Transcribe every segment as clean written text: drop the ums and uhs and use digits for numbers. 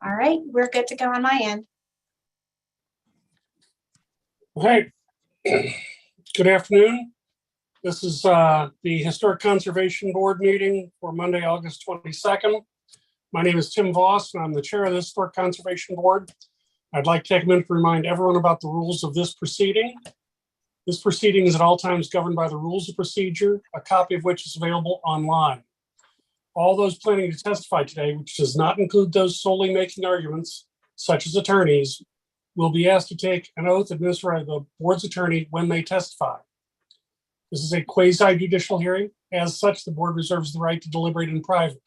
All right, we're good to go on my end. Okay. Good afternoon. This is the Historic Conservation Board meeting for Monday, August 22nd. My name is Tim Voss, and I'm the chair of the Historic Conservation Board. I'd like to take a minute to remind everyone about the rules of this proceeding. This proceeding is at all times governed by the rules of procedure, a copy of which is available online. All those planning to testify today, which does not include those solely making arguments, such as attorneys, will be asked to take an oath administered by the board's attorney when they testify. This is a quasi-judicial hearing. As such, the board reserves the right to deliberate in private.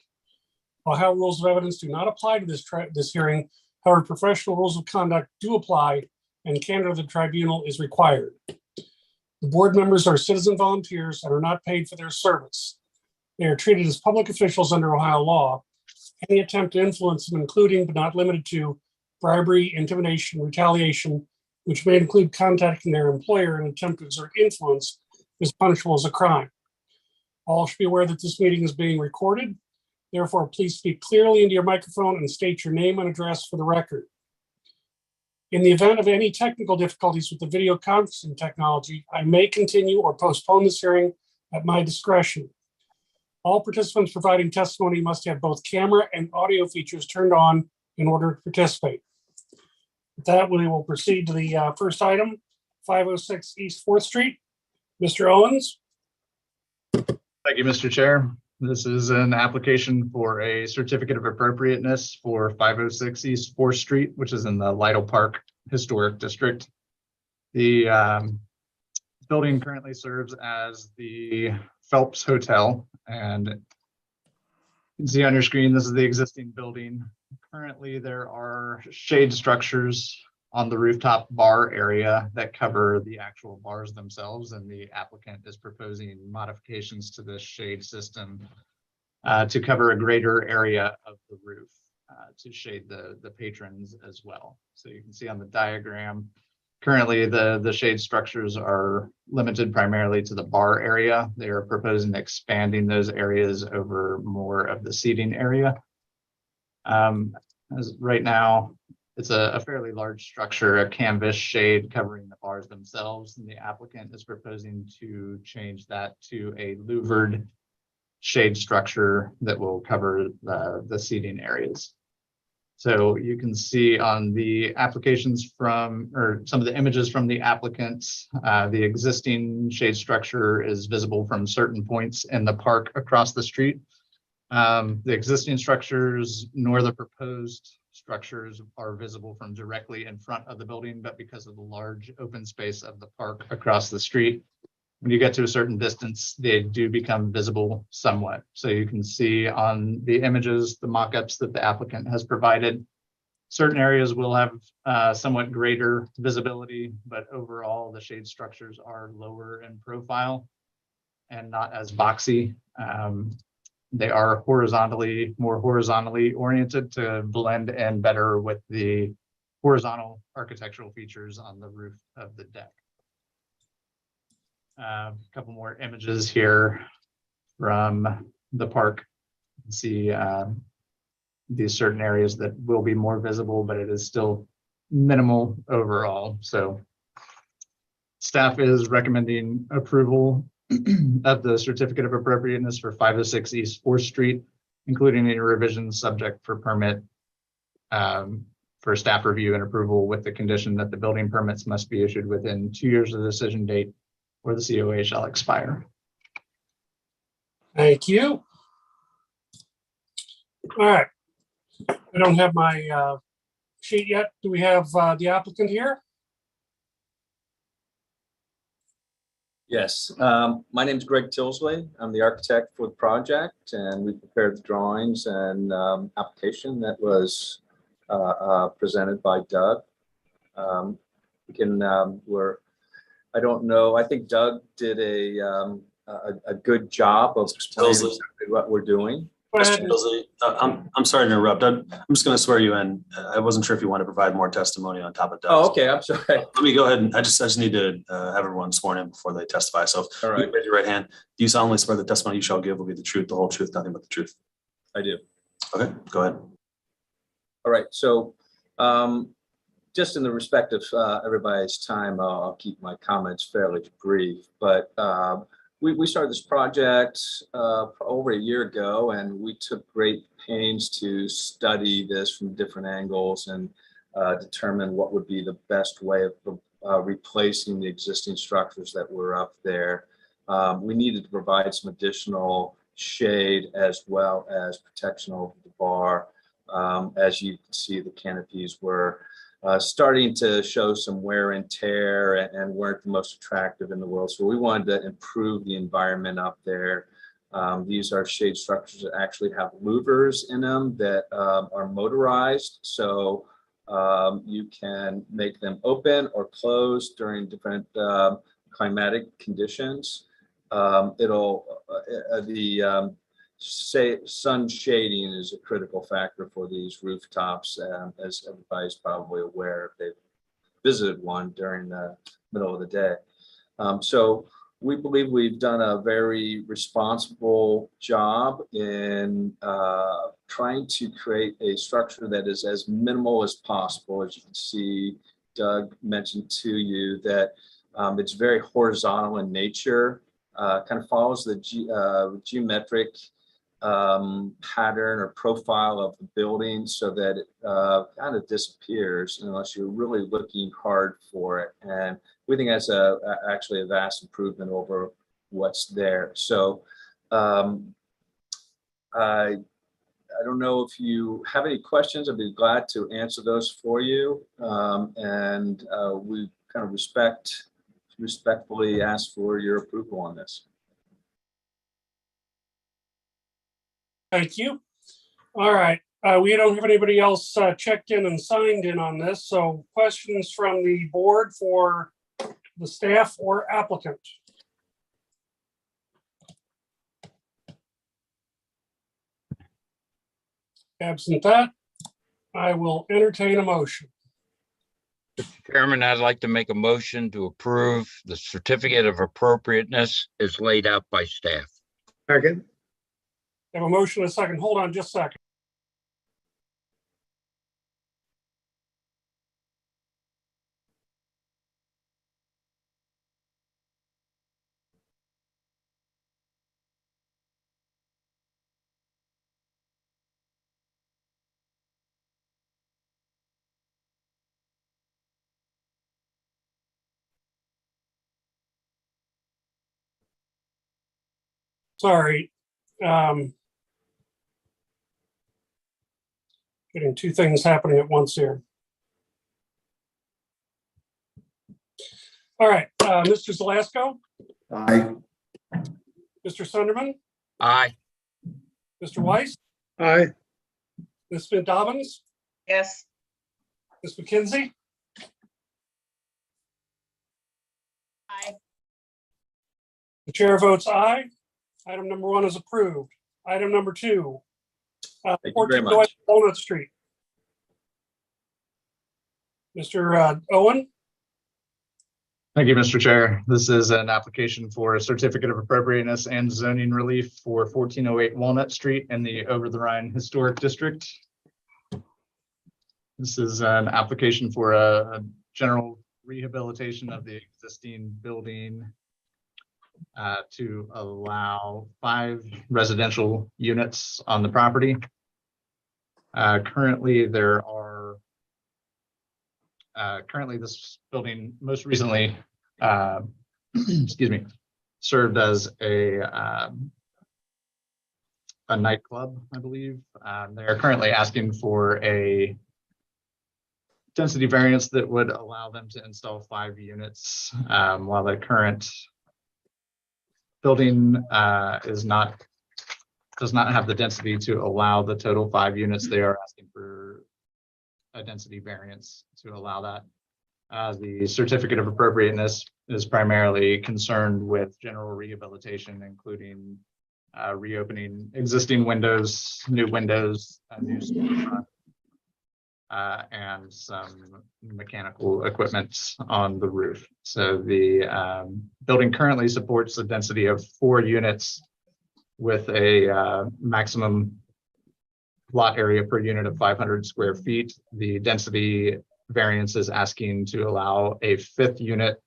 While rules of evidence do not apply to this hearing, however, professional rules of conduct do apply, and candor of the tribunal is required. The board members are citizen volunteers and are not paid for their service. They are treated as public officials under Ohio law. Any attempt to influence them, including but not limited to bribery, intimidation, retaliation, which may include contacting their employer in an attempt to exert influence, is punishable as a crime. All should be aware that this meeting is being recorded. Therefore, please speak clearly into your microphone and state your name and address for the record. In the event of any technical difficulties with the video conferencing technology, I may continue or postpone this hearing at my discretion. All participants providing testimony must have both camera and audio features turned on in order to participate. With that, we will proceed to the first item, 506 East 4th Street. Mr. Owens. Thank you, Mr. Chair. This is an application for a certificate of appropriateness for 506 East 4th Street, which is in the Lytle Park Historic District. The building currently serves as the Phelps Hotel, and you can see on your screen, this is the existing building. Currently, there are shade structures on the rooftop bar area that cover the actual bars themselves, and the applicant is proposing modifications to this shade system to cover a greater area of the roof to shade the patrons as well. So you can see on the diagram, currently the shade structures are limited primarily to the bar area. They are proposing expanding those areas over more of the seating area. As right now, it's a fairly large structure, a canvas shade covering the bars themselves, and the applicant is proposing to change that to a louvered shade structure that will cover the seating areas. So you can see on the applications or some of the images from the applicants, the existing shade structure is visible from certain points in the park across the street. The existing structures nor the proposed structures are visible from directly in front of the building, but because of the large open space of the park across the street, when you get to a certain distance, they do become visible somewhat. So you can see on the images, the mock-ups that the applicant has provided, certain areas will have somewhat greater visibility, but overall the shade structures are lower in profile and not as boxy. They are more horizontally oriented to blend in better with the horizontal architectural features on the roof of the deck. A couple more images here from the park. You can see these certain areas that will be more visible, but it is still minimal overall. So staff is recommending approval of the certificate of appropriateness for 506 East 4th Street, including any revisions subject for permit for staff review and approval, with the condition that the building permits must be issued within 2 years of the decision date or the COA shall expire. Thank you. All right. I don't have my sheet yet. Do we have the applicant here? Yes, my name is Greg Tilsley. I'm the architect for the project, and we prepared the drawings and application that was presented by Doug. I don't know. I think Doug did a good job of explaining exactly what we're doing. Mr. Tilsley, I'm sorry to interrupt. I'm just going to swear you in. I wasn't sure if you want to provide more testimony on top of Doug's. Oh, okay. I'm sorry. Let me go ahead and I just need to have everyone sworn in before they testify. So All right. raise your right hand. Do you solemnly swear the testimony you shall give will be the truth, the whole truth, nothing but the truth? I do. Okay, go ahead. All right, so just in the respect of everybody's time, I'll keep my comments fairly brief, but we started this project over a year ago, and we took great pains to study this from different angles and determine what would be the best way of replacing the existing structures that were up there. We needed to provide some additional shade as well as protection over the bar. As you can see, the canopies were starting to show some wear and tear and weren't the most attractive in the world. So we wanted to improve the environment up there. These are shade structures that actually have louvers in them that are motorized. So you can make them open or close during different climatic conditions. Sun shading is a critical factor for these rooftops, as everybody's probably aware if they've visited one during the middle of the day. So we believe we've done a very responsible job in trying to create a structure that is as minimal as possible. As you can see, Doug mentioned to you that it's very horizontal in nature, kind of follows the geometric pattern or profile of the building so that it kind of disappears unless you're really looking hard for it. And we think that's actually a vast improvement over what's there. So I don't know if you have any questions. I'd be glad to answer those for you. And we kind of respectfully ask for your approval on this. Thank you. All right, we don't have anybody else checked in and signed in on this, so questions from the board for the staff or applicant? Absent that, I will entertain a motion. Chairman, I'd like to make a motion to approve the certificate of appropriateness as laid out by staff. Second. I have a motion and a second. Hold on just a second. Sorry. Getting two things happening at once here. All right, Mr. Zelasco, Aye. Mr. Sunderman, Aye. Mr. Weiss, Aye. Ms. Smith Dobbins, yes, Ms. McKenzie. Aye. The chair votes aye. Item number 1 is approved. Item number 2. Thank you very 14 much. North Walnut Street. Mr. Owen, Thank you, Mr. Chair. This is an application for a certificate of appropriateness and zoning relief for 1408 Walnut Street in the Over-the-Rhine Historic District. This is an application for a general rehabilitation of the existing building to allow 5 residential units on the property. Currently, there are this building most recently, excuse me, served as a nightclub, I believe. They are currently asking for a density variance that would allow them to install 5 units, while the current building does not have the density to allow the total 5 units. They are asking for a density variance to allow that. The certificate of appropriateness is primarily concerned with general rehabilitation, including reopening existing windows, new windows, new storefront, and some mechanical equipment on the roof. So the building currently supports a density of 4 units with a maximum lot area per unit of 500 square feet. The density variance is asking to allow a fifth unit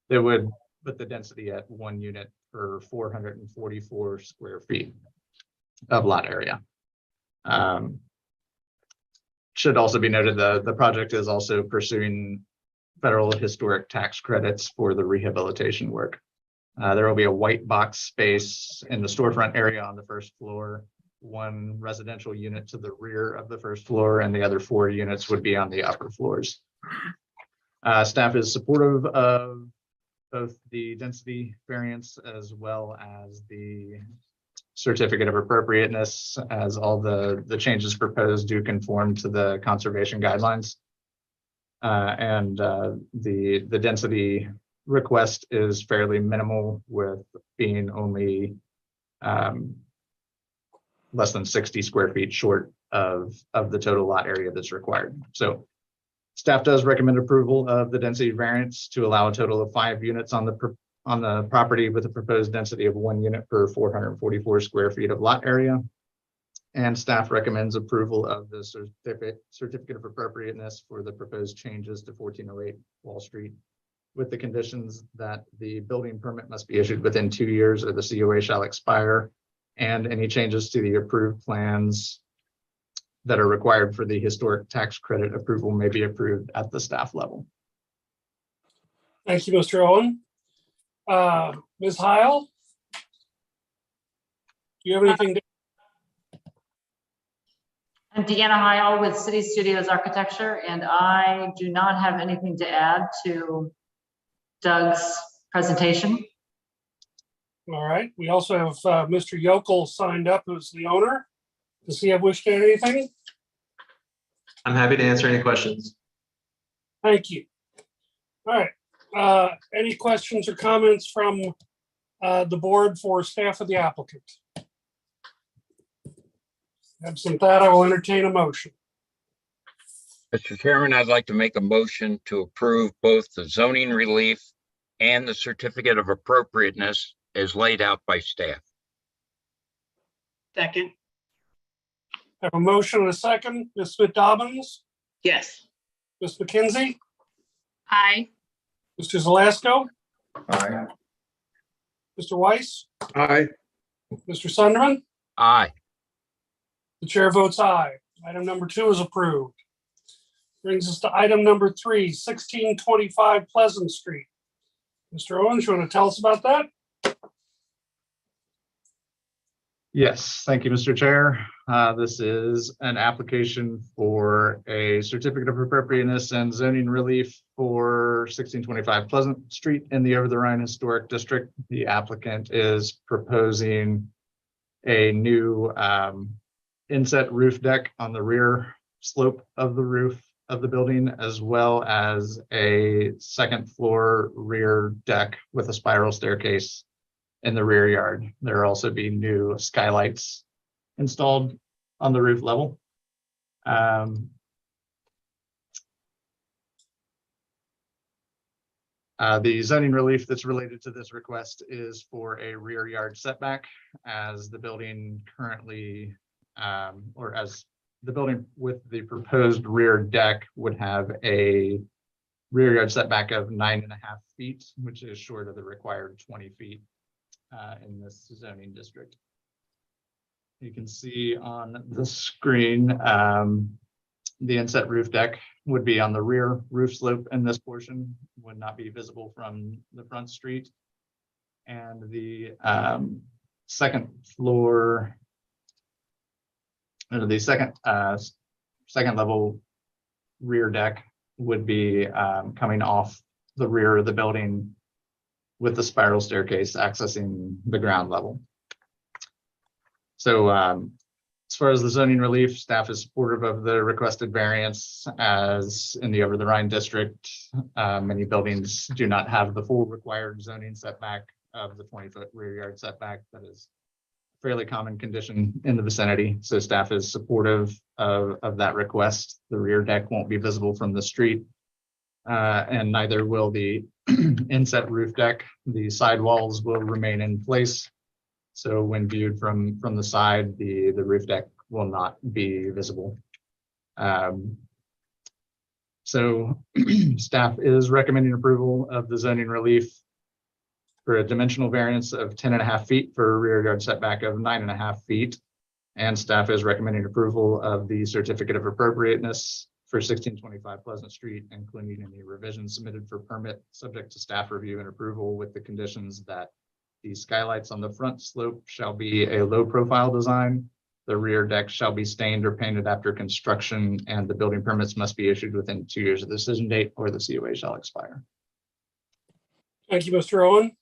that would put the density at 1 unit per 444 square feet of lot area. Should also be noted the project is also pursuing federal historic tax credits for the rehabilitation work. There will be a white box space in the storefront area on the first floor, 1 residential unit to the rear of the first floor, and the other 4 units would be on the upper floors. Staff is supportive of both the density variance as well as the certificate of appropriateness, as all the changes proposed do conform to the conservation guidelines. The density request is fairly minimal, with being only less than 60 square feet short of the total lot area that's required. So staff does recommend approval of the density variance to allow a total of 5 units on the property, with a proposed density of 1 unit per 444 square feet of lot area. And staff recommends approval of the certificate of appropriateness for the proposed changes to 1408 Wall Street, with the conditions that the building permit must be issued within 2 years or the COA shall expire, and any changes to the approved plans that are required for the historic tax credit approval may be approved at the staff level. Thank you, Mr. Owen. Ms. Heil? Do you have anything to? I'm Deanna Heil with City Studios Architecture, and I do not have anything to add to Doug's presentation. All right, we also have Mr. Yokel signed up, who's the owner. Does he have wish to add anything? I'm happy to answer any questions. Thank you. All right, any questions or comments from the board for staff of the applicant? Absent that, I will entertain a motion. Mr. Chairman, I'd like to make a motion to approve both the zoning relief and the certificate of appropriateness as laid out by staff. Second, I have a motion and a second. Ms. Smith-Dobbins, yes. Ms. McKenzie, Aye. Mr. Zelasco, Aye. Mr. Weiss, Aye. Mr. Sunderman. Aye. The chair votes aye. Item number 2 is approved. Brings us to item number 3, 1625 Pleasant Street. Mr. Owens, you want to tell us about that? Yes, thank you, Mr. Chair. This is an application for a certificate of appropriateness and zoning relief for 1625 Pleasant Street in the Over-the-Rhine Historic District. The applicant is proposing a new inset roof deck on the rear slope of the roof of the building, as well as a second floor rear deck with a spiral staircase in the rear yard. There will also be new skylights installed on the roof level. The zoning relief that's related to this request is for a rear yard setback, as the building currently, or as the building with the proposed rear deck would have a rear yard setback of 9.5 feet, which is short of the required 20 feet in this zoning district. You can see on the screen, the inset roof deck would be on the rear roof slope, and this portion would not be visible from the front street. And the second floor, the second level rear deck would be coming off the rear of the building, with the spiral staircase accessing the ground level. So as far as the zoning relief, staff is supportive of the requested variance, as in the Over-the-Rhine district, many buildings do not have the full required zoning setback of the 20-foot rear yard setback. That is a fairly common condition in the vicinity. So staff is supportive of that request. The rear deck won't be visible from the street, and neither will the inset roof deck. The sidewalls will remain in place. So when viewed from the side, the roof deck will not be visible. So staff is recommending approval of the zoning relief for a dimensional variance of 10.5 feet for a rear yard setback of 9.5 feet. And staff is recommending approval of the certificate of appropriateness for 1625 Pleasant Street, including any revisions submitted for permit, subject to staff review and approval, with the conditions that the skylights on the front slope shall be a low profile design. The rear deck shall be stained or painted after construction, and the building permits must be issued within 2 years of the decision date, or the COA shall expire. Thank you, Mr. Owen.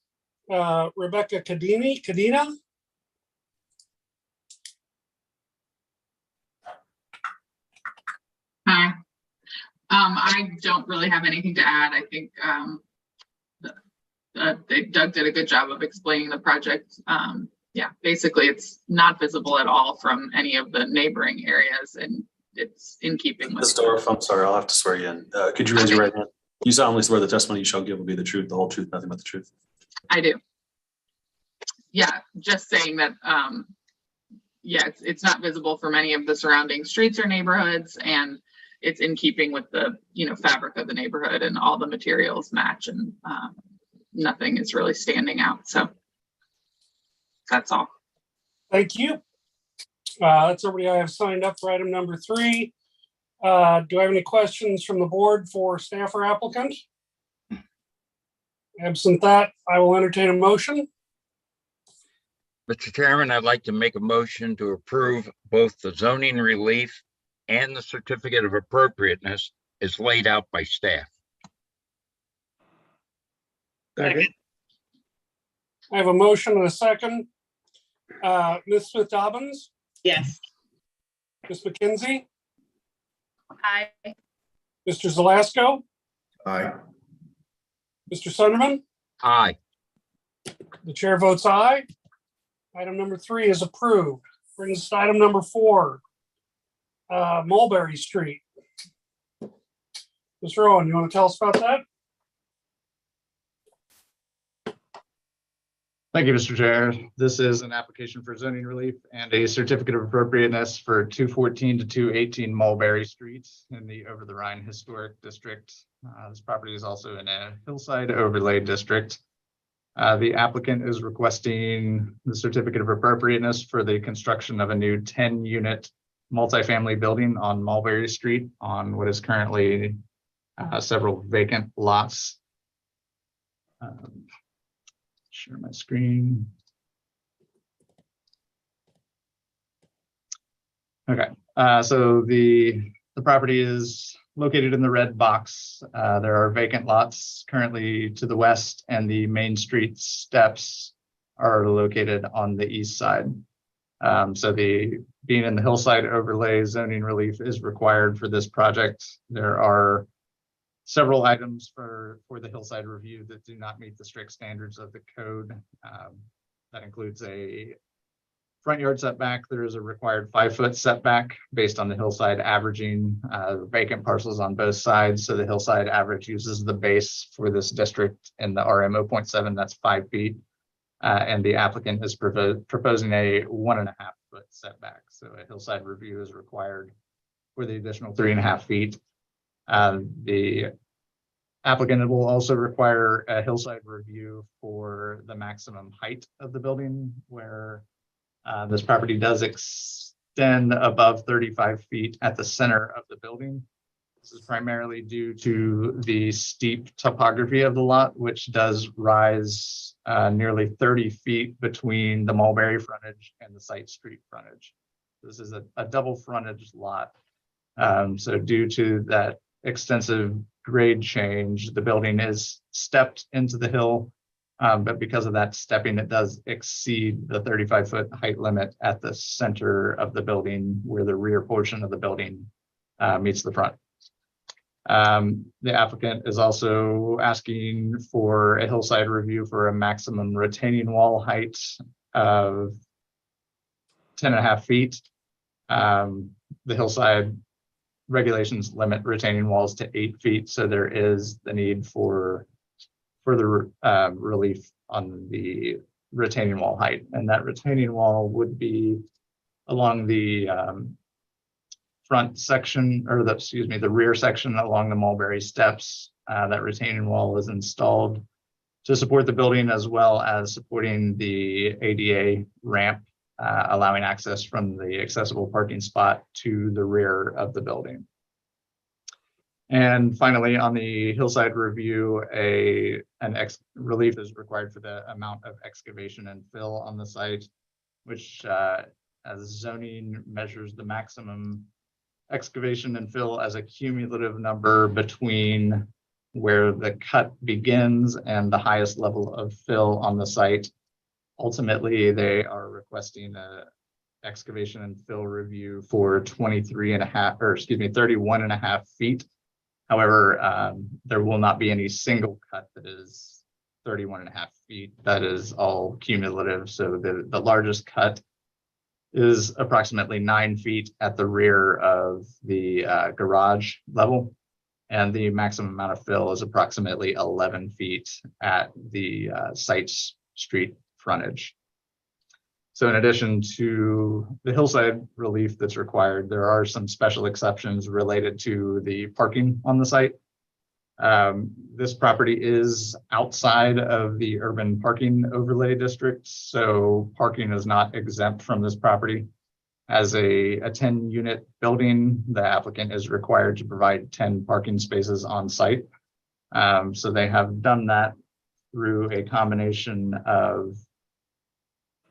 Rebecca Cadena? Hi. I don't really have anything to add. I think Doug did a good job of explaining the project. Yeah, basically it's not visible at all from any of the neighboring areas, and it's in keeping with. Ms. Dorff, I'm sorry, I'll have to swear you in. Could you raise your right hand? You solemnly swear the testimony you shall give will be the truth, the whole truth, nothing but the truth. I do. Yeah, just saying that, yeah, it's not visible from any of the surrounding streets or neighborhoods, and it's in keeping with the, fabric of the neighborhood, and all the materials match, and nothing is really standing out. So that's all. Thank you. That's everybody I have signed up for item number 3. Do I have any questions from the board for staff or applicant? Absent that, I will entertain a motion. Mr. Chairman, I'd like to make a motion to approve both the zoning relief and the certificate of appropriateness as laid out by staff. Second. I have a motion and a second. Ms. Smith Dobbins, Yes. Ms. McKenzie, Aye. Mr. Zelasco, Aye. Mr. Sunderman. Aye. The chair votes aye. Item number 3 is approved. Brings us to item number 4, Mulberry Street. Mr. Owen, you want to tell us about that? Thank you, Mr. Chair. This is an application for zoning relief and a certificate of appropriateness for 214 to 218 Mulberry Street in the Over-the-Rhine Historic District. This property is also in a Hillside Overlay District. The applicant is requesting the certificate of appropriateness for the construction of a new 10-unit multifamily building on Mulberry Street on what is currently several vacant lots. Share my screen. Okay, so the property is located in the red box. There are vacant lots currently to the west, and the main street steps are located on the east side. So being in the Hillside Overlay zoning relief is required for this project. There are several items for the Hillside review that do not meet the strict standards of the code. That includes a front yard setback. There is a required 5-foot setback based on the Hillside averaging vacant parcels on both sides. So the Hillside average uses the base for this district in the RM 0.7, that's 5 feet. And the applicant is proposing a 1.5-foot setback. So a Hillside review is required for the additional 3.5 feet. The applicant will also require a Hillside review for the maximum height of the building, where this property does extend above 35 feet at the center of the building. This is primarily due to the steep topography of the lot, which does rise nearly 30 feet between the Mulberry frontage and the site street frontage. This is a double frontage lot. So due to that extensive grade change, the building is stepped into the hill, but because of that stepping, it does exceed the 35-foot height limit at the center of the building, where the rear portion of the building meets the front. The applicant is also asking for a Hillside review for a maximum retaining wall height of 10.5 feet. The Hillside regulations limit retaining walls to 8 feet, so there is the need for further relief on the retaining wall height, and that retaining wall would be along the front section, or the rear section along the Mulberry steps. That retaining wall is installed to support the building, as well as supporting the ADA ramp, allowing access from the accessible parking spot to the rear of the building. And finally, on the hillside review, relief is required for the amount of excavation and fill on the site, which as zoning measures the maximum excavation and fill as a cumulative number between where the cut begins and the highest level of fill on the site. Ultimately, they are requesting a excavation and fill review for 31.5 feet. However, there will not be any single cut that is 31.5 feet. That is all cumulative. So the largest cut is approximately 9 feet at the rear of the garage level. And the maximum amount of fill is approximately 11 feet at the site street frontage. So in addition to the hillside relief that's required, there are some special exceptions related to the parking on the site. This property is outside of the urban parking overlay district, so parking is not exempt from this property. As a 10-unit building, the applicant is required to provide 10 parking spaces on site. So they have done that through a combination of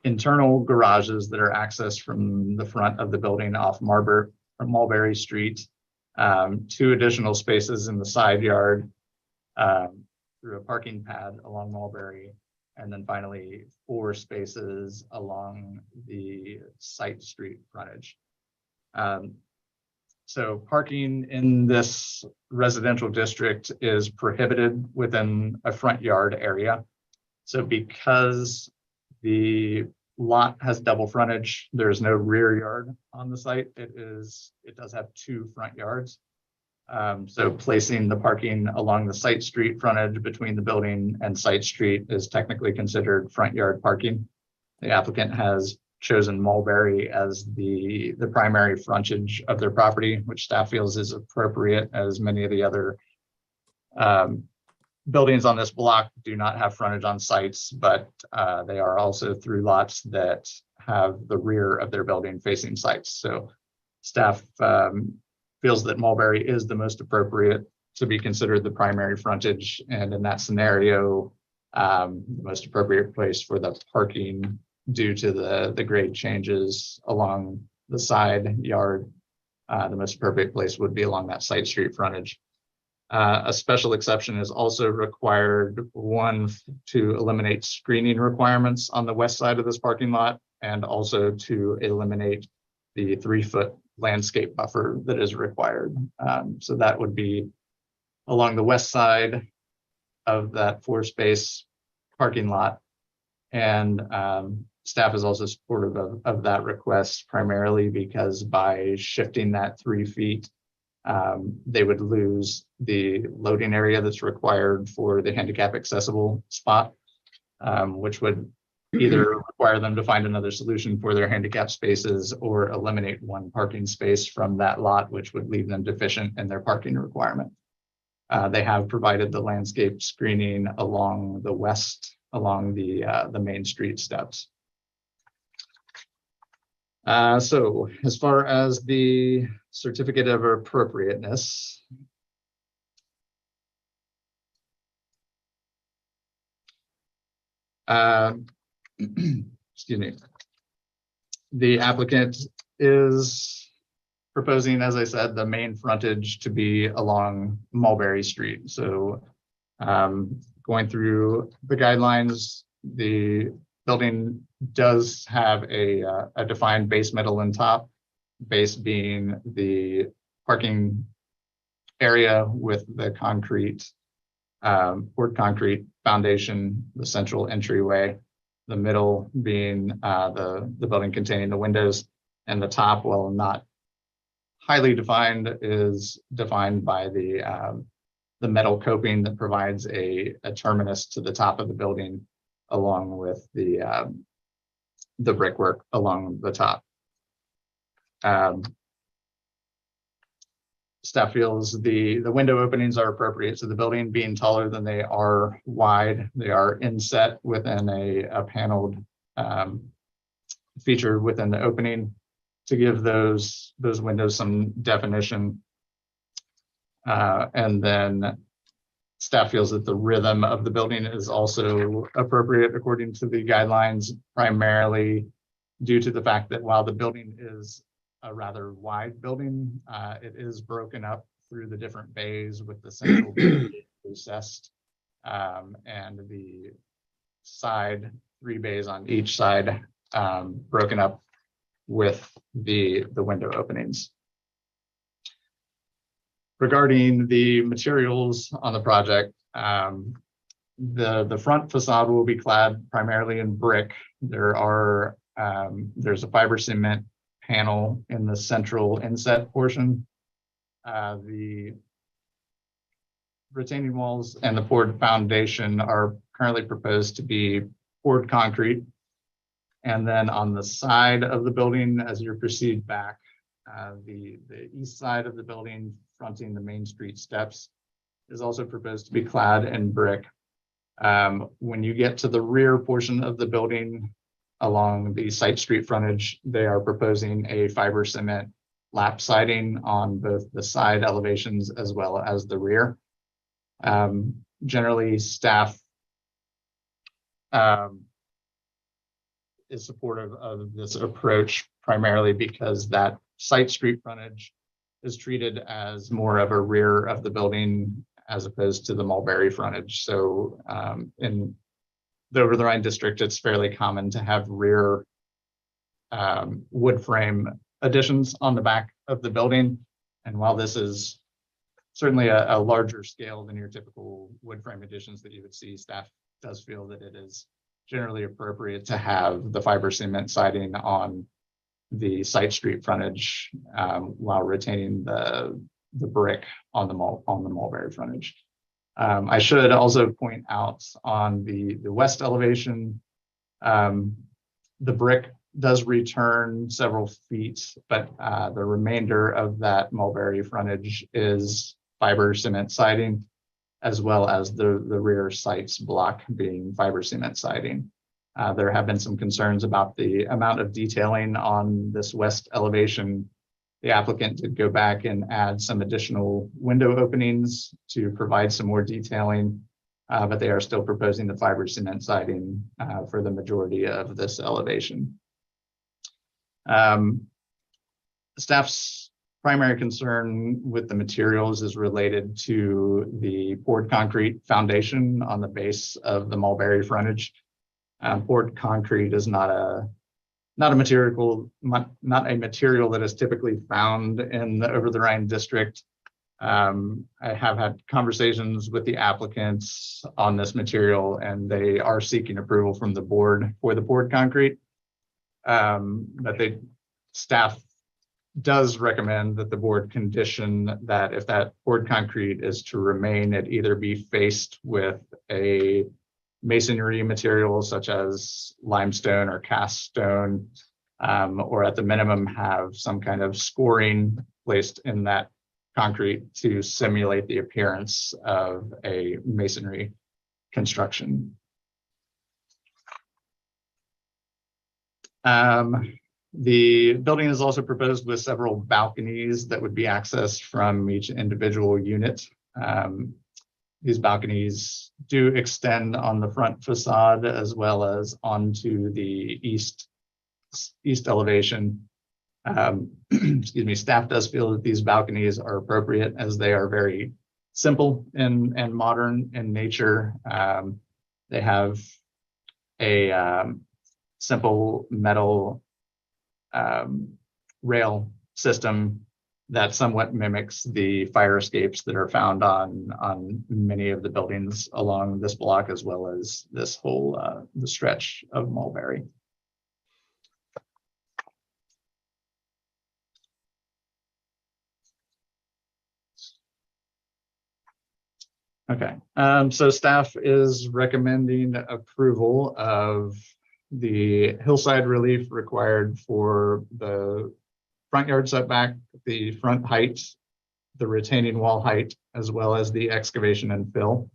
internal garages that are accessed from the front of the building off Mulberry Street, 2 additional spaces in the side yard through a parking pad along Mulberry, and then finally 4 spaces along the site street frontage. So parking in this residential district is prohibited within a front yard area. So because the lot has double frontage, there's no rear yard on the site. It does have 2 front yards. So placing the parking along the site street frontage between the building and site street is technically considered front yard parking. The applicant has chosen Mulberry as the primary frontage of their property, which staff feels is appropriate, as many of the other buildings on this block do not have frontage on sites, but they are also through lots that have the rear of their building facing sites. So staff feels that Mulberry is the most appropriate to be considered the primary frontage, and in that scenario, the most appropriate place for the parking due to the grade changes along the side yard, the most appropriate place would be along that site street frontage. A special exception is also required, one, to eliminate screening requirements on the west side of this parking lot, and also to eliminate the 3-foot landscape buffer that is required. So that would be along the west side of that 4-space parking lot. And staff is also supportive of that request, primarily because by shifting that 3 feet, they would lose the loading area that's required for the handicap accessible spot, which would either require them to find another solution for their handicap spaces or eliminate 1 parking space from that lot, which would leave them deficient in their parking requirement. They have provided the landscape screening along the west, along the main street steps. So as far as the certificate of appropriateness, excuse me, the applicant is proposing, as I said, the main frontage to be along Mulberry Street. So going through the guidelines, the building does have a defined base metal and top, base being the parking area with the concrete, poured concrete foundation, the central entryway, the middle being the building containing the windows, and the top, while not highly defined, is defined by the metal coping that provides a terminus to the top of the building, along with the brickwork along the top. Staff feels the window openings are appropriate to the building, being taller than they are wide. They are inset within a paneled feature within the opening to give those windows some definition. And then staff feels that the rhythm of the building is also appropriate according to the guidelines, primarily due to the fact that while the building is a rather wide building, it is broken up through the different bays with the central recessed and the side 3 bays on each side broken up with the window openings. Regarding the materials on the project, the front facade will be clad primarily in brick. There's a fiber cement panel in the central inset portion. The retaining walls and the poured foundation are currently proposed to be poured concrete. And then on the side of the building, as you proceed back, the east side of the building fronting the Main Street steps is also proposed to be clad in brick. When you get to the rear portion of the building along the site street frontage, they are proposing a fiber cement lap siding on both the side elevations as well as the rear. Generally, staff is supportive of this approach primarily because that site street frontage is treated as more of a rear of the building as opposed to the Mulberry frontage. So in the Over-the-Rhine district, it's fairly common to have rear wood frame additions on the back of the building. And while this is certainly a larger scale than your typical wood frame additions that you would see, staff does feel that it is generally appropriate to have the fiber cement siding on the site street frontage while retaining the brick on the Mulberry frontage. I should also point out on the west elevation, the brick does return several feet, but the remainder of that Mulberry frontage is fiber cement siding, as well as the rear sites block being fiber cement siding. There have been some concerns about the amount of detailing on this west elevation. The applicant did go back and add some additional window openings to provide some more detailing, but they are still proposing the fiber cement siding for the majority of this elevation. Staff's primary concern with the materials is related to the poured concrete foundation on the base of the Mulberry frontage. Poured concrete is not a material that is typically found in the Over-the-Rhine district. I have had conversations with the applicants on this material, and they are seeking approval from the board for the poured concrete. But staff does recommend that the board condition that if that poured concrete is to remain, it either be faced with a masonry material such as limestone or cast stone, or at the minimum have some kind of scoring placed in that concrete to simulate the appearance of a masonry construction. The building is also proposed with several balconies that would be accessed from each individual unit. These balconies do extend on the front facade as well as onto the east elevation. Excuse me, staff does feel that these balconies are appropriate as they are very simple and modern in nature. They have a simple metal rail system that somewhat mimics the fire escapes that are found on many of the buildings along this block, as well as this whole the stretch of Mulberry. Okay, so staff is recommending approval of the hillside relief required for the front yard setback, the front height, the retaining wall height, as well as the excavation and fill.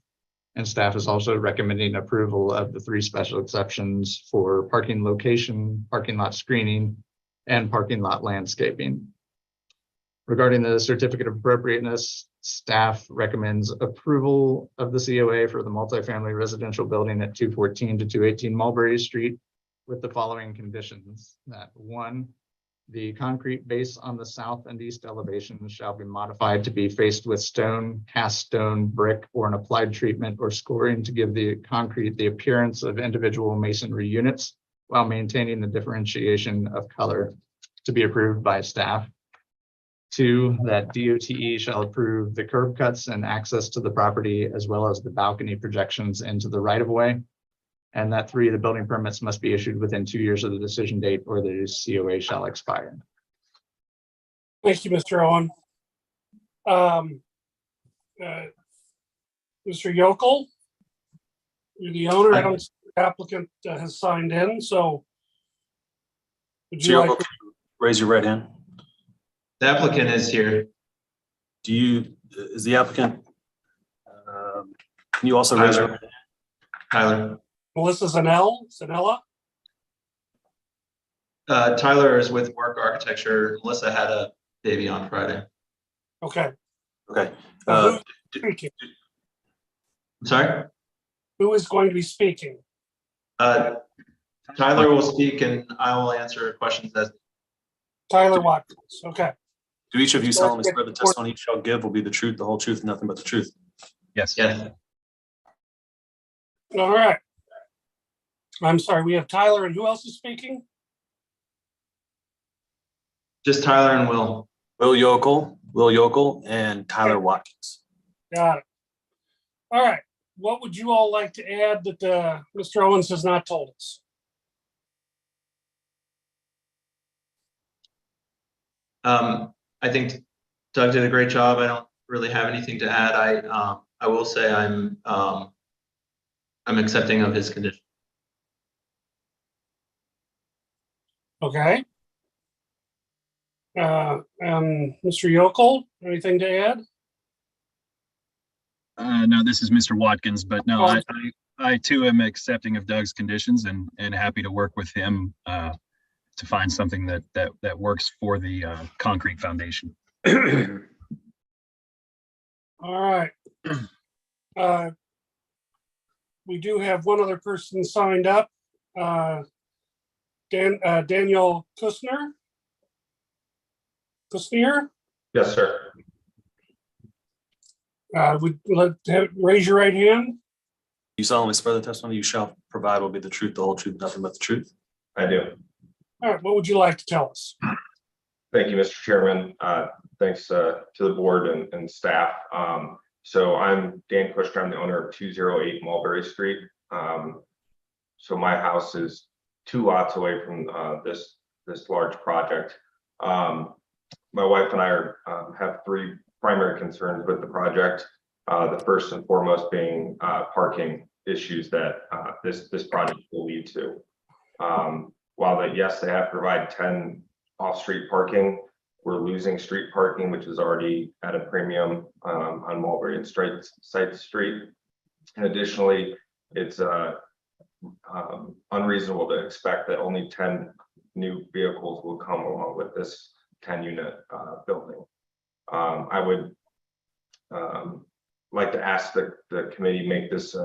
And staff is also recommending approval of the 3 special exceptions for parking location, parking lot screening, and parking lot landscaping. Regarding the certificate of appropriateness, staff recommends approval of the COA for the multifamily residential building at 214 to 218 Mulberry Street with the following conditions: that 1, the concrete base on the south and east elevations shall be modified to be faced with stone, cast stone, brick, or an applied treatment or scoring to give the concrete the appearance of individual masonry units while maintaining the differentiation of color, to be approved by staff. 2, that DOTE shall approve the curb cuts and access to the property as well as the balcony projections into the right of way. And that 3, the building permits must be issued within 2 years of the decision date or the COA shall expire. Thank you, Mr. Owen. Mr. Yokel, you're the owner. I don't see the applicant has signed in, so would you like? Raise your right hand. The applicant is here. Is the applicant, can you also raise your hand? Tyler. Melissa Zanella? Tyler is with Work Architecture. Melissa had a baby on Friday. Okay. Okay. Who's speaking? I'm sorry? Who is going to be speaking? Tyler will speak and I will answer questions as Tyler Watkins. Okay. Do each of you solemnly swear the testimony you shall give will be the truth, the whole truth, and nothing but the truth? Yes. yes. All right. I'm sorry, we have Tyler, and who else is speaking? Just Tyler and Will. Will Yokel, and Tyler Watkins. Got it. All right. What would you all like to add that Mr. Owens has not told us? I think Doug did a great job. I don't really have anything to add. I will say I'm accepting of his condition. Okay. Mr. Yokel, anything to add? No, this is Mr. Watkins, but no, Oh. I too am accepting of Doug's conditions and happy to work with him to find something that works for the concrete foundation. All right. We do have one other person signed up. Daniel Kushner. Yes, sir. Raise your right hand. You solemnly swear the testimony you shall provide will be the truth, the whole truth, nothing but the truth? I do. All right, what would you like to tell us? Thank you, Mr. Chairman. Thanks to the board and staff. So I'm Dan Kushner. I'm the owner of 208 Mulberry Street. So my house is 2 lots away from this large project. My wife and I have 3 primary concerns with the project. The first and foremost being parking issues that this project will lead to. While yes, they have provided 10 off-street parking, we're losing street parking, which is already at a premium on Mulberry and Site Street. And additionally, it's unreasonable to expect that only 10 new vehicles will come along with this 10-unit building. I would like to ask the committee make this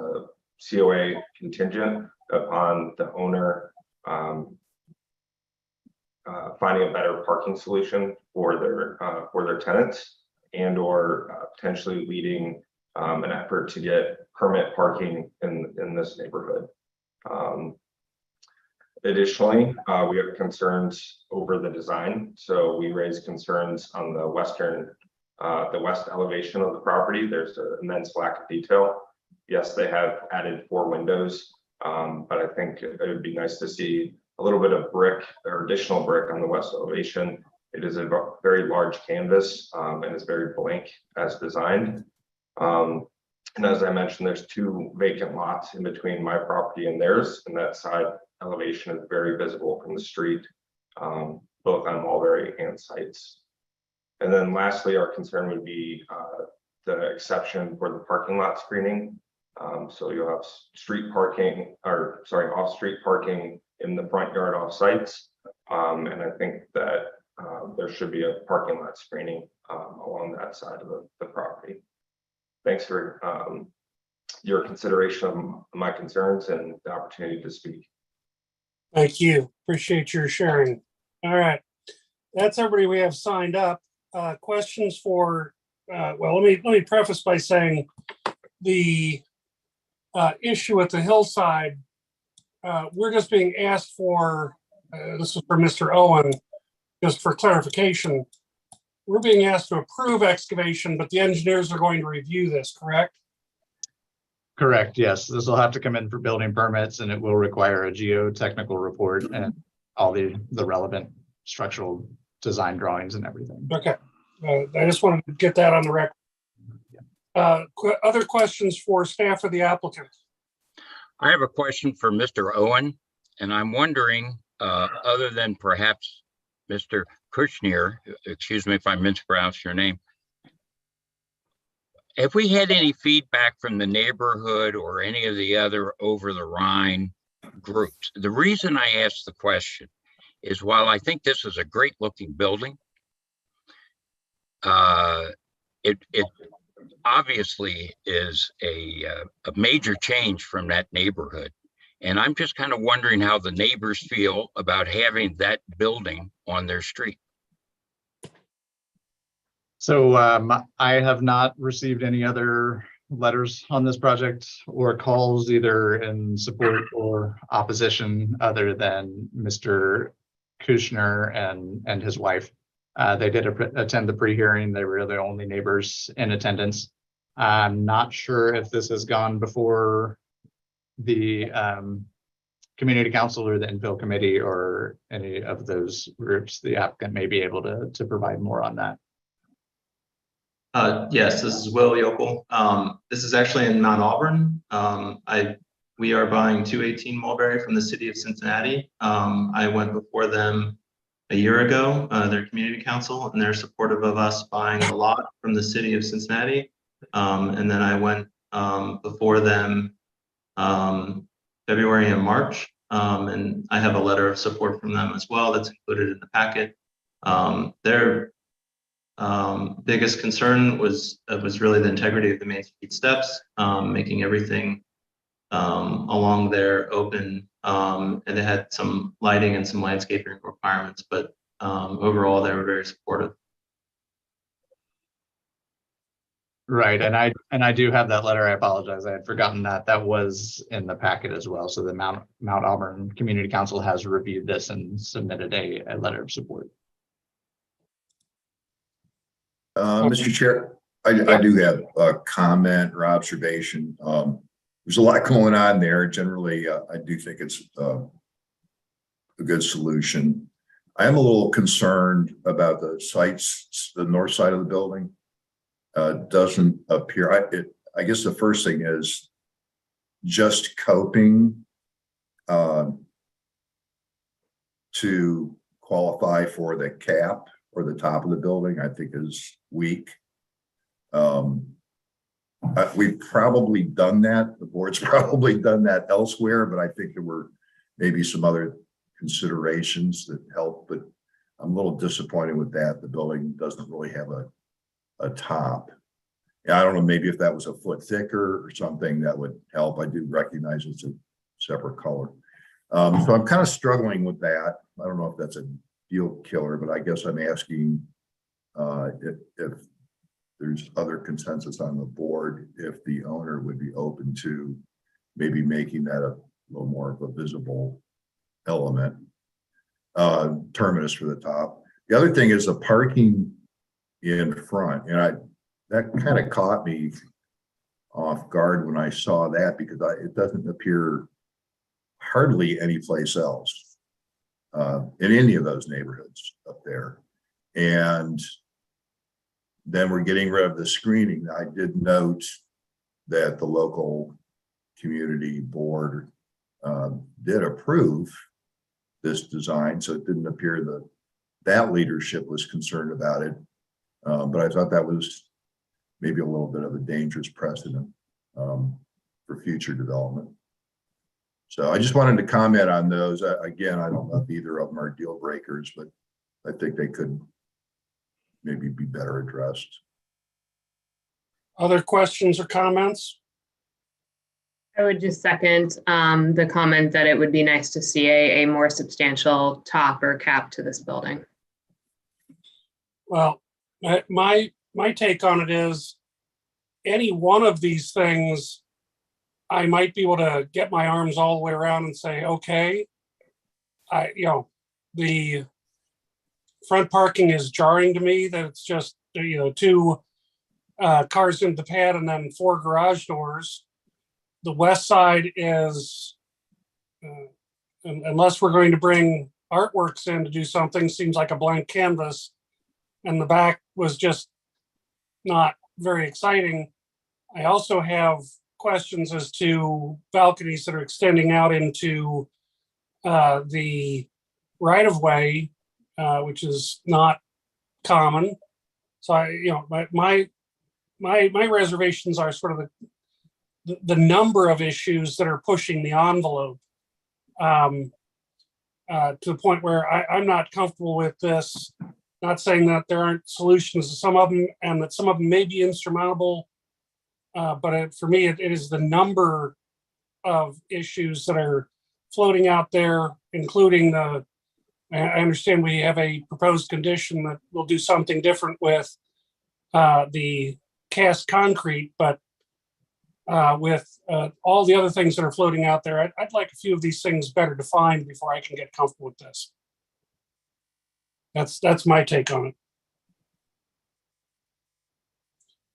COA contingent upon the owner finding a better parking solution for their tenants, and or potentially leading an effort to get permit parking in this neighborhood. Additionally, we have concerns over the design. So we raised concerns on the west elevation of the property. There's an immense lack of detail. Yes, they have added 4 windows, but I think it would be nice to see a little bit of brick or additional brick on the west elevation. It is a very large canvas and it's very blank as designed. And as I mentioned, there's 2 vacant lots in between my property and theirs, and that side elevation is very visible from the street. both on Mulberry and sites. And then lastly, our concern would be the exception for the parking lot screening. So you'll have street parking, or sorry, off-street parking in the front yard off sites. And I think that there should be a parking lot screening along that side of the property. Thanks for your consideration of my concerns and the opportunity to speak. Thank you. Appreciate your sharing. All right. That's everybody we have signed up. Questions for, well, let me preface by saying the issue at the Hillside, we're just being asked for, this is for Mr. Owen, just for clarification. We're being asked to approve excavation, but the engineers are going to review this, correct? Correct, yes. This will have to come in for building permits, and it will require a geotechnical report and all the relevant structural design drawings and everything. Okay. I just wanted to get that on the record. Other questions for staff or the applicant? I have a question for Mr. Owen, and I'm wondering, other than perhaps Mr. Kushner, excuse me if I mispronounced your name, have we had any feedback from the neighborhood or any of the other Over-the-Rhine groups? The reason I ask the question is, while I think this is a great looking building, it obviously is a major change from that neighborhood. And I'm just kind of wondering how the neighbors feel about having that building on their street. So I have not received any other letters on this project or calls either in support or opposition other than Mr. Kushner and his wife. They did attend the pre-hearing. They were the only neighbors in attendance. I'm not sure if this has gone before the community council or the infill committee or any of those groups. The applicant may be able to provide more on that. Yes, this is Will Yokel. This is actually in Mount Auburn. We are buying 218 Mulberry from the city of Cincinnati. I went before them a year ago, their community council, and they're supportive of us buying a lot from the city of Cincinnati. And then I went before them February and March, and I have a letter of support from them as well that's included in the packet. Their biggest concern was really the integrity of the Main Street steps, making everything along there open, and they had some lighting and some landscaping requirements, but overall they were very supportive. Right, and I do have that letter. I apologize. I had forgotten that was in the packet as well. So the Mount Auburn Community Council has reviewed this and submitted a letter of support. Mr. Chair, I do have a comment or observation. There's a lot going on there. Generally, I do think it's a good solution. I am a little concerned about the sites, the north side of the building. Doesn't appear, I guess the first thing is just coping to qualify for the cap or the top of the building, I think is weak. We've probably done that. The board's probably done that elsewhere, but I think there were maybe some other considerations that help, but I'm a little disappointed with that. The building doesn't really have a top. I don't know, maybe if that was a foot thicker or something that would help. I do recognize it's a separate color. So I'm kind of struggling with that. I don't know if that's a deal killer, but I guess I'm asking if there's other consensus on the board, if the owner would be open to maybe making that a little more of a visible element, terminus for the top. The other thing is the parking in front, and that kind of caught me off guard when I saw that, because it doesn't appear hardly anyplace else in any of those neighborhoods up there. And then we're getting rid of the screening. I did note that the local community board did approve this design, so it didn't appear that leadership was concerned about it. But I thought that was maybe a little bit of a dangerous precedent for future development. So I just wanted to comment on those. Again, I don't know if either of them are deal breakers, but I think they could maybe be better addressed. Other questions or comments? I would just second the comment that it would be nice to see a more substantial top or cap to this building. Well, my take on it is any one of these things, I might be able to get my arms all the way around and say, okay, the front parking is jarring to me, that it's just, 2 cars in the pad and then 4 garage doors. The west side is, unless we're going to bring artworks in to do something, seems like a blank canvas. And the back was just not very exciting. I also have questions as to balconies that are extending out into the right-of-way, which is not common. So my reservations are sort of the number of issues that are pushing the envelope to the point where I'm not comfortable with this. Not saying that there aren't solutions to some of them and that some of them may be insurmountable, but for me, it is the number of issues that are floating out there, including I understand we have a proposed condition that will do something different with the cast concrete, but with all the other things that are floating out there, I'd like a few of these things better defined before I can get comfortable with this. That's my take on it.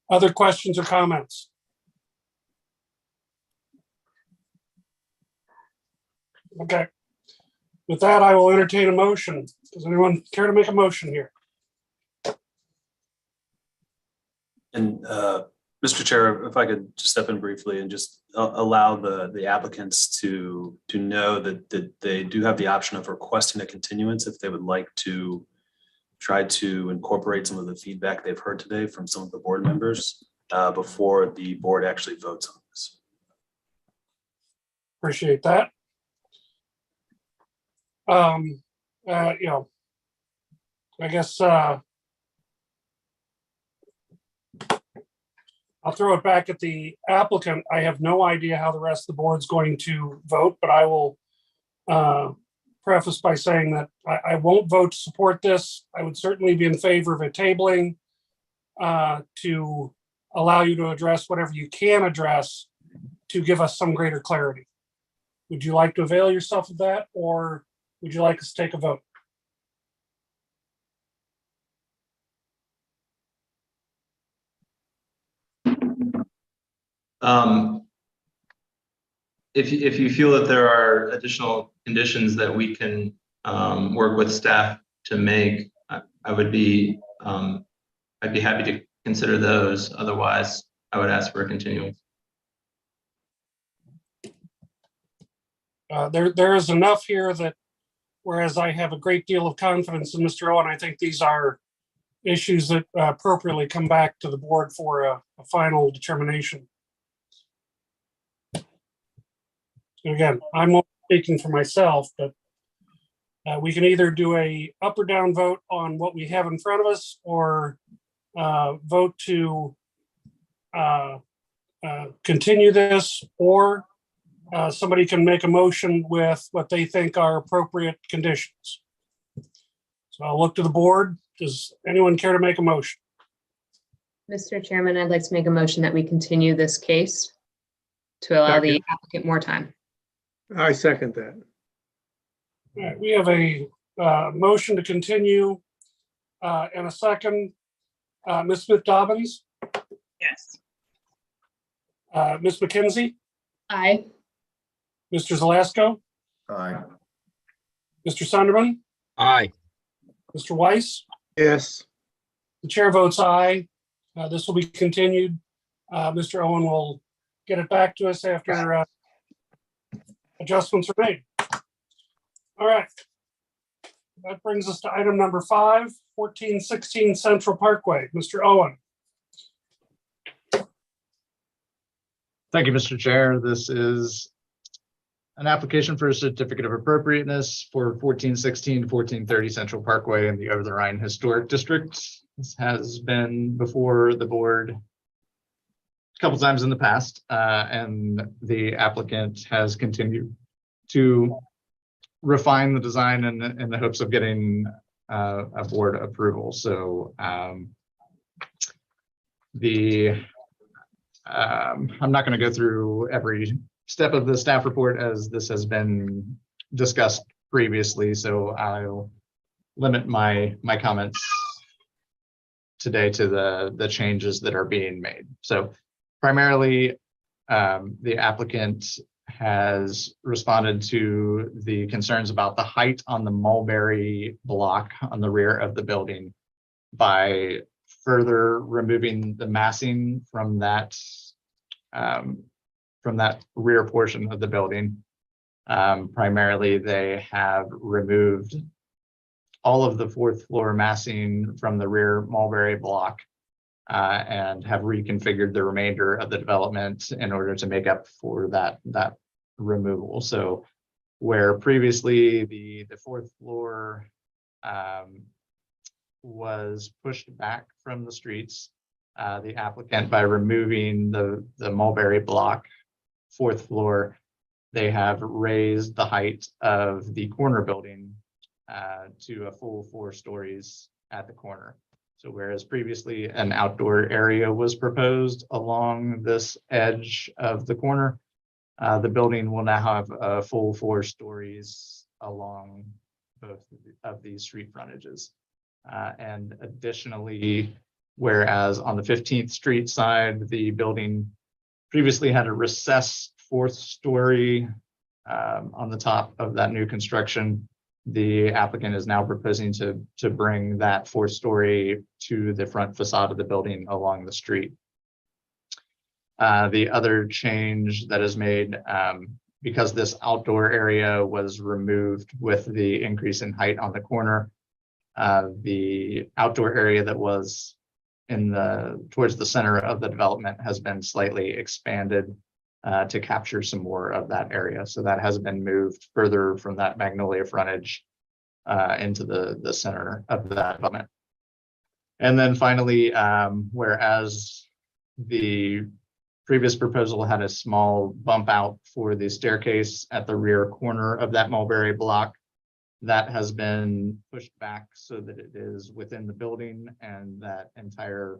Other questions or comments? Okay. With that, I will entertain a motion. Does anyone care to make a motion here? And Mr. Chair, if I could just step in briefly and just allow the applicants to know that they do have the option of requesting a continuance if they would like to try to incorporate some of the feedback they've heard today from some of the board members before the board actually votes on this. Appreciate that. I guess I'll throw it back at the applicant. I have no idea how the rest of the board's going to vote, but I will preface by saying that I won't vote to support this. I would certainly be in favor of a tabling to allow you to address whatever you can address to give us some greater clarity. Would you like to avail yourself of that, or would you like us to take a vote? If you feel that there are additional conditions that we can work with staff to make, I'd be happy to consider those. Otherwise, I would ask for a continuance. There is enough here that, whereas I have a great deal of confidence in Mr. Owen, I think these are issues that appropriately come back to the board for a final determination. Again, I'm not speaking for myself, but we can either do a up or down vote on what we have in front of us, or vote to continue this, or somebody can make a motion with what they think are appropriate conditions. So I'll look to the board. Does anyone care to make a motion? Mr. Chairman, I'd like to make a motion that we continue this case to allow the applicant more time. I second that. All right, we have a motion to continue and a second. Ms. Smith Dobbins, Yes. Ms. McKenzie, Aye. Mr. Zelasco, Aye. Mr. Sunderman, Aye. Mr. Weiss. Yes. The chair votes aye. This will be continued. Mr. Owen will get it back to us after adjustments are made. All right. that brings us to item number 5, 1416 Central Parkway. Mr. Owen. Thank you, Mr. Chair. This is an application for a certificate of appropriateness for 1416, 1430 Central Parkway in the Over-the-Rhine Historic District. This has been before the board a couple times in the past, and the applicant has continued to refine the design in the hopes of getting a board approval. So I'm not going to go through every step of the staff report as this has been discussed previously, so I'll limit my comments today to the changes that are being made. So primarily, the applicant has responded to the concerns about the height on the Mulberry block on the rear of the building by further removing the massing from that rear portion of the building. Primarily, they have removed all of the 4th floor massing from the rear Mulberry block and have reconfigured the remainder of the development in order to make up for that removal. So where previously the 4th floor was pushed back from the streets, the applicant, by removing the Mulberry block 4th floor, they have raised the height of the corner building to a full 4 stories at the corner. So whereas previously an outdoor area was proposed along this edge of the corner, the building will now have a full 4 stories along both of these street frontages. And additionally, whereas on the 15th Street side, the building previously had a recessed 4th story on the top of that new construction, the applicant is now proposing to bring that 4th story to the front facade of the building along the street. The other change that is made, because this outdoor area was removed with the increase in height on the corner, the outdoor area that was towards the center of the development has been slightly expanded to capture some more of that area. So that has been moved further from that Magnolia frontage into the center of that development. And then finally, whereas the previous proposal had a small bump out for the staircase at the rear corner of that Mulberry block, that has been pushed back so that it is within the building, and that entire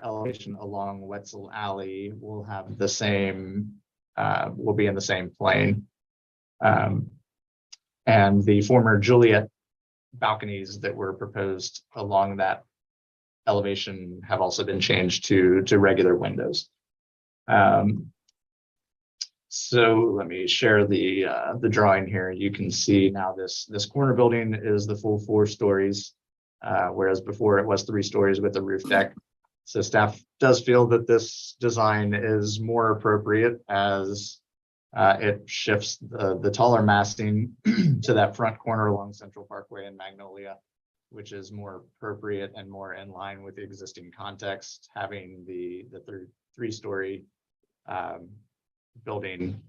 elevation along Wetzel Alley will have the same, will be in the same plane. And the former Juliet balconies that were proposed along that elevation have also been changed to regular windows. So let me share the drawing here. You can see now this corner building is the full 4 stories, whereas before it was 3 stories with a roof deck. So staff does feel that this design is more appropriate as it shifts the taller massing to that front corner along Central Parkway and Magnolia, which is more appropriate and more in line with the existing context, having the 3-story building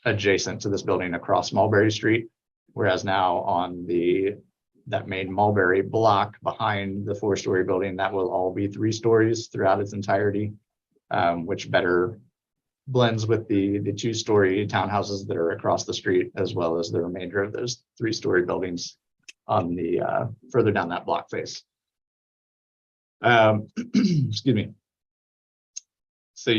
adjacent to this building across Mulberry Street, whereas now on that main Mulberry block behind the 4-story building, that will all be 3 stories throughout its entirety, which better blends with the 2-story townhouses that are across the street, as well as the remainder of those 3-story buildings on the further down that block face. Excuse me. So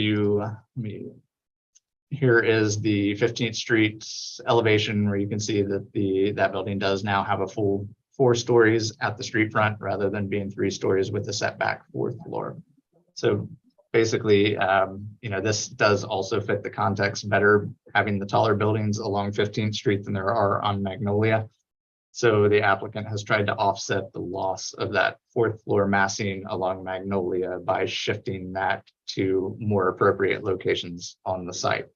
here is the 15th Street elevation, where you can see that that building does now have a full 4 stories at the street front rather than being 3 stories with the setback 4th floor. So basically, this does also fit the context better, having the taller buildings along 15th Street than there are on Magnolia. So the applicant has tried to offset the loss of that 4th floor massing along Magnolia by shifting that to more appropriate locations on the site.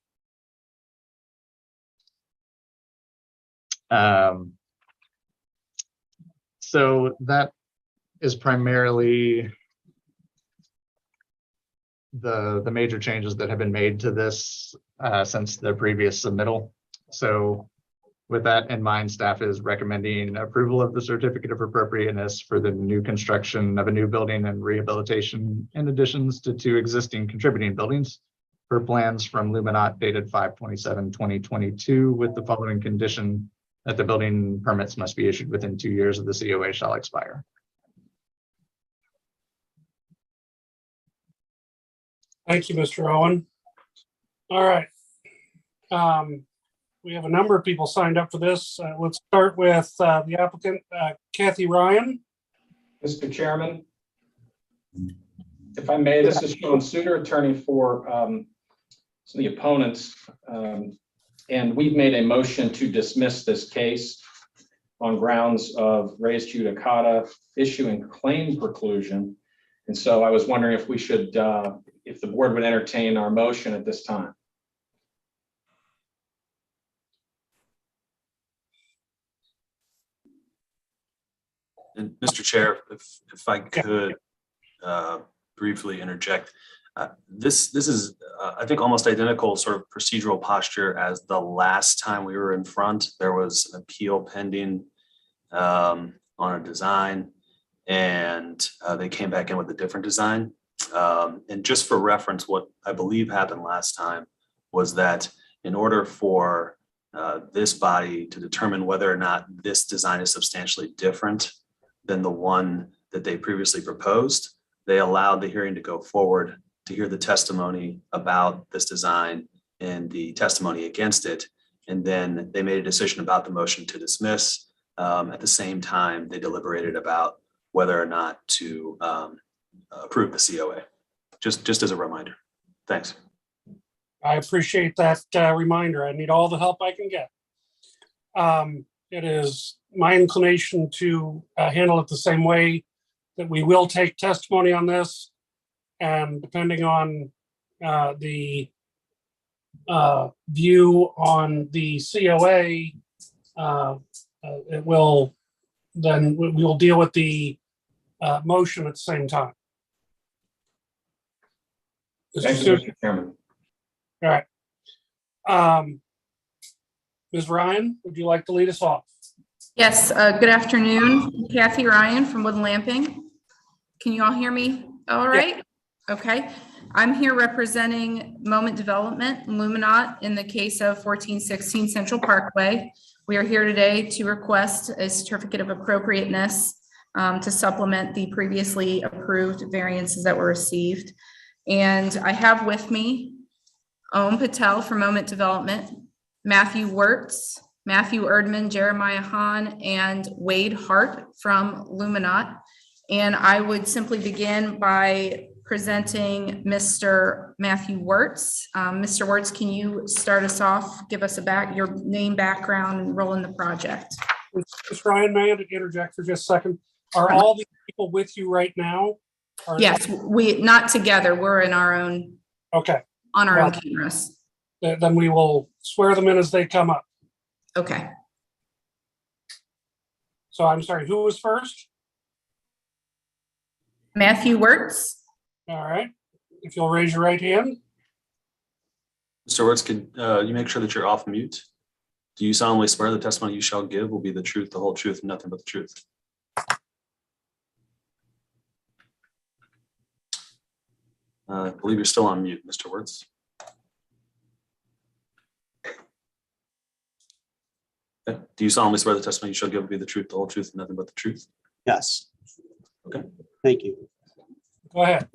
So that is primarily the major changes that have been made to this since the previous submittal. So with that in mind, staff is recommending approval of the certificate of appropriateness for the new construction of a new building and rehabilitation in additions to 2 existing contributing buildings per plans from Luminat dated 5/27/2022 with the following condition that the building permits must be issued within 2 years of the COA shall expire. Thank you, Mr. Owen. All right. We have a number of people signed up for this. Let's start with the applicant, Kathy Ryan. Mr. Chairman, if I may, this is Sean Suter, attorney for some of the opponents. And we've made a motion to dismiss this case on grounds of res judicata, issuing claim preclusion. And so I was wondering if we should, if the board would entertain our motion at this time. And Mr. Chair, if I could briefly interject, this is, I think, almost identical sort of procedural posture as the last time we were in front. There was an appeal pending on a design, and they came back in with a different design. And just for reference, what I believe happened last time was that in order for this body to determine whether or not this design is substantially different than the one that they previously proposed, they allowed the hearing to go forward to hear the testimony about this design and the testimony against it. And then they made a decision about the motion to dismiss. At the same time, they deliberated about whether or not to approve the COA, just as a reminder. Thanks. I appreciate that reminder. I need all the help I can get. It is my inclination to handle it the same way, that we will take testimony on this, and depending on the view on the COA, it will, then we will deal with the motion at the same time. Thank you, Mr. Chairman. All right. Ms. Ryan, would you like to lead us off? Yes, good afternoon. Kathy Ryan from Wood Lamping. Can you all hear me? All right. Okay. I'm here representing Moment Development, Luminat, in the case of 1416 Central Parkway. We are here today to request a certificate of appropriateness to supplement the previously approved variances that were received. And I have with me Owen Patel from Moment Development, Matthew Wirtz, Matthew Erdman, Jeremiah Hahn, and Wade Hart from Luminat. And I would simply begin by presenting Mr. Matthew Wirtz. Mr. Wirtz, can you start us off, give us your name, background, and role in the project? Ms. Ryan, may I interject for just a second? Are all these people with you right now? Yes, we not together. We're in our own. Okay. On our own cameras. Then we will swear them in as they come up. Okay. So I'm sorry, who was first? Matthew Wirtz. All right. If you'll raise your right hand. Mr. Wirtz, could you make sure that you're off mute? Do you solemnly swear the testimony you shall give will be the truth, the whole truth, and nothing but the truth? I believe you're still on mute, Mr. Wirtz. Okay. Do you solemnly swear the testimony you shall give will be the truth, the whole truth, and nothing but the truth? Yes. Okay. Thank you. Go ahead.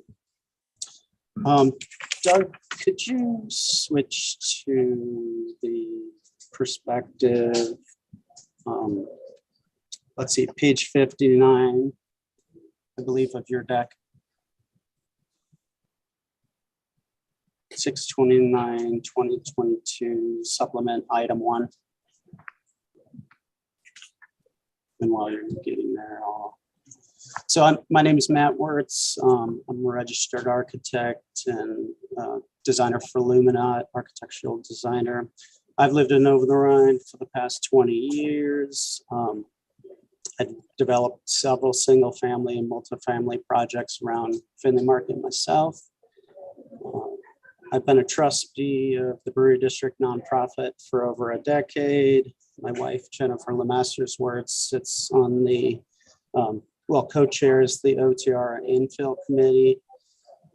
Doug, could you switch to the perspective? Let's see, page 59, I believe, of your deck. 6/29/2022 supplement item 1. And while you're getting there, my name is Matt Wirtz. I'm a registered architect and designer for Luminat, architectural designer. I've lived in Over-the-Rhine for the past 20 years. I had developed several single-family and multifamily projects around Finley Market myself. I've been a trustee of the Brewery District nonprofit for over a decade. My wife, Jennifer Lemastersworth, sits on the, co-chairs the OTR infill committee.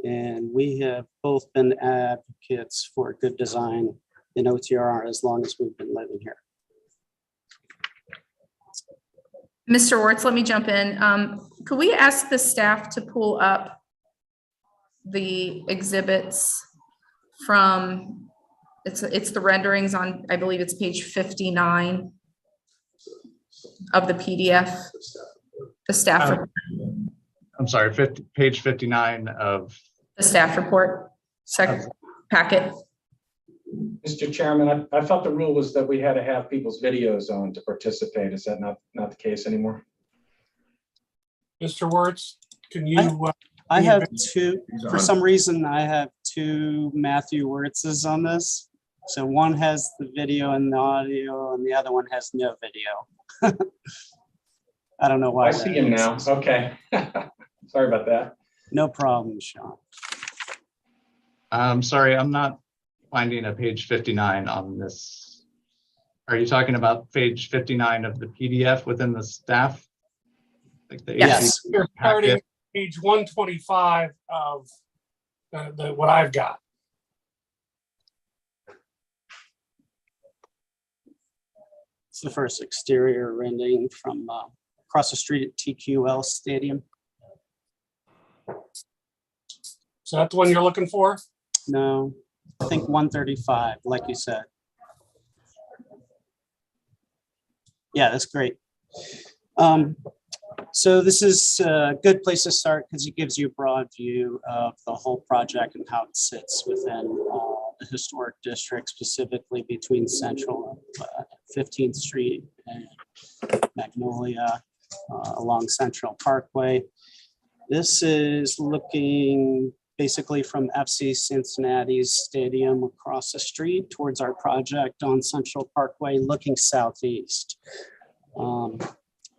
And we have both been advocates for good design in OTR as long as we've been living here. Mr. Wertz, let me jump in. Could we ask the staff to pull up the exhibits from, it's the renderings on, I believe it's page 59 of the PDF, the staff report. I'm sorry, page 59 of. The staff report, second packet. Mr. Chairman, I thought the rule was that we had to have people's videos on to participate. Is that not the case anymore? Mr. Wertz, can you? I have two, for some reason, I have two Matthew Wertzes on this. So one has the video and the audio and the other one has no video. I don't know why. I see him now. Okay. Sorry about that. No problem, Sean. I'm sorry, I'm not finding a page 59 on this. Are you talking about page 59 of the PDF within the staff? Like the Yes. You're starting page 125 of what I've got. It's the first exterior rendering from across the street at TQL Stadium. Is that the one you're looking for? No, I think 135, like you said. Yeah, that's great. So this is a good place to start because it gives you a broad view of the whole project and how it sits within the historic district, specifically between Central 15th Street and Magnolia along Central Parkway. This is looking basically from FC Cincinnati's stadium across the street towards our project on Central Parkway, looking southeast.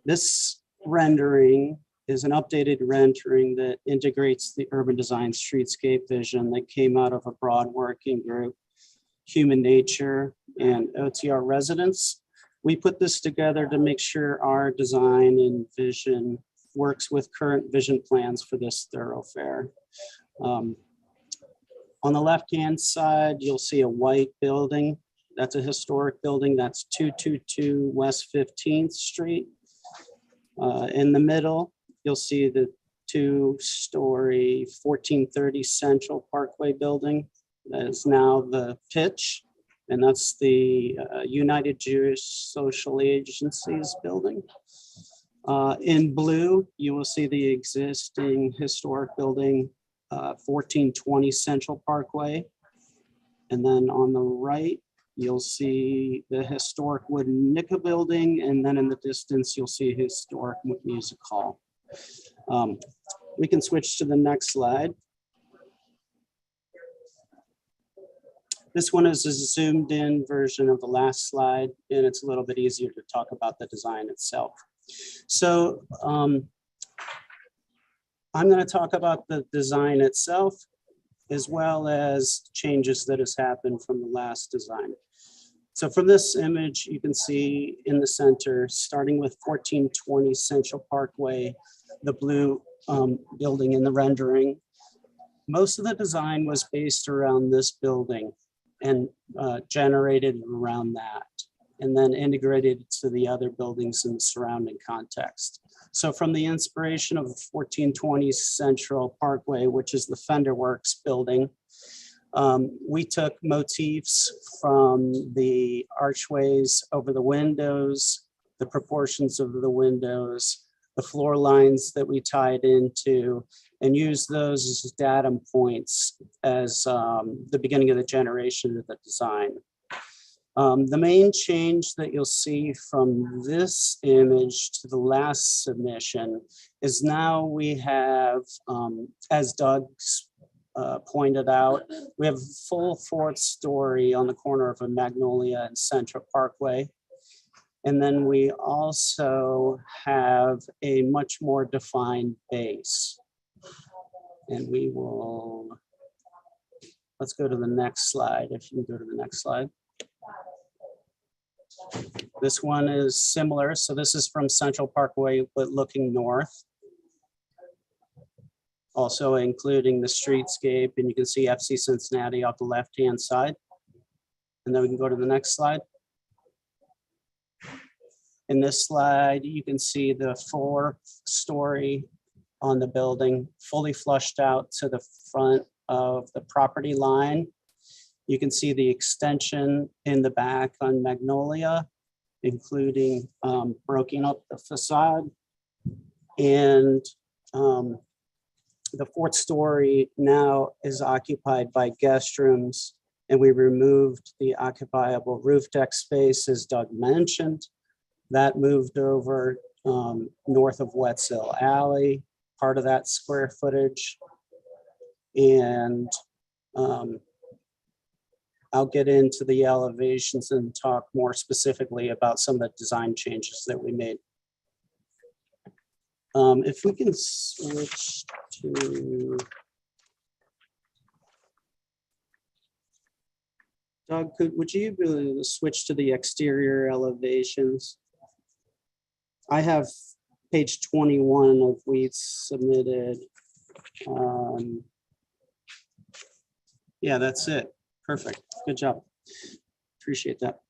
This rendering is an updated rendering that integrates the urban design streetscape vision that came out of a broad working group, Human Nature and OTR residents. We put this together to make sure our design and vision works with current vision plans for this thoroughfare. On the left-hand side, you'll see a white building. That's a historic building. That's 222 West 15th Street. In the middle, you'll see the two-story 1430 Central Parkway building. That is now the pitch, and that's the United Jewish Social Agencies building. In blue, you will see the existing historic building, 1420 Central Parkway. And then on the right, you'll see the historic wooden Nicka building. And then in the distance, you'll see historic music hall. We can switch to the next slide. This one is a zoomed in version of the last slide, and it's a little bit easier to talk about the design itself. So I'm going to talk about the design itself, as well as changes that has happened from the last design. So from this image, you can see in the center, starting with 1420 Central Parkway, the blue building in the rendering. Most of the design was based around this building and generated around that, and then integrated to the other buildings in the surrounding context. So from the inspiration of 1420 Central Parkway, which is the Fender Works building, we took motifs from the archways over the windows, the proportions of the windows, the floor lines that we tied into, and used those as datum points as the beginning of the generation of the design. The main change that you'll see from this image to the last submission is now we have, as Doug's pointed out, we have a full fourth story on the corner of a Magnolia and Central Parkway. And then we also have a much more defined base. And we will, let's go to the next slide. If you can go to the next slide. This one is similar. So this is from Central Parkway, but looking north. Also including the streetscape, and you can see FC Cincinnati off the left-hand side. And then we can go to the next slide. In this slide, you can see the 4-story on the building, fully flushed out to the front of the property line. You can see the extension in the back on Magnolia, including breaking up the facade. And the 4th story now is occupied by guest rooms, and we removed the occupiable roof deck space, as Doug mentioned. That moved over north of Wetzel Alley, part of that square footage. And I'll get into the elevations and talk more specifically about some of the design changes that we made. If we can switch to Doug, would you be able to switch to the exterior elevations? I have page 21 of we submitted. Yeah, that's it. Perfect. Good job. Appreciate that.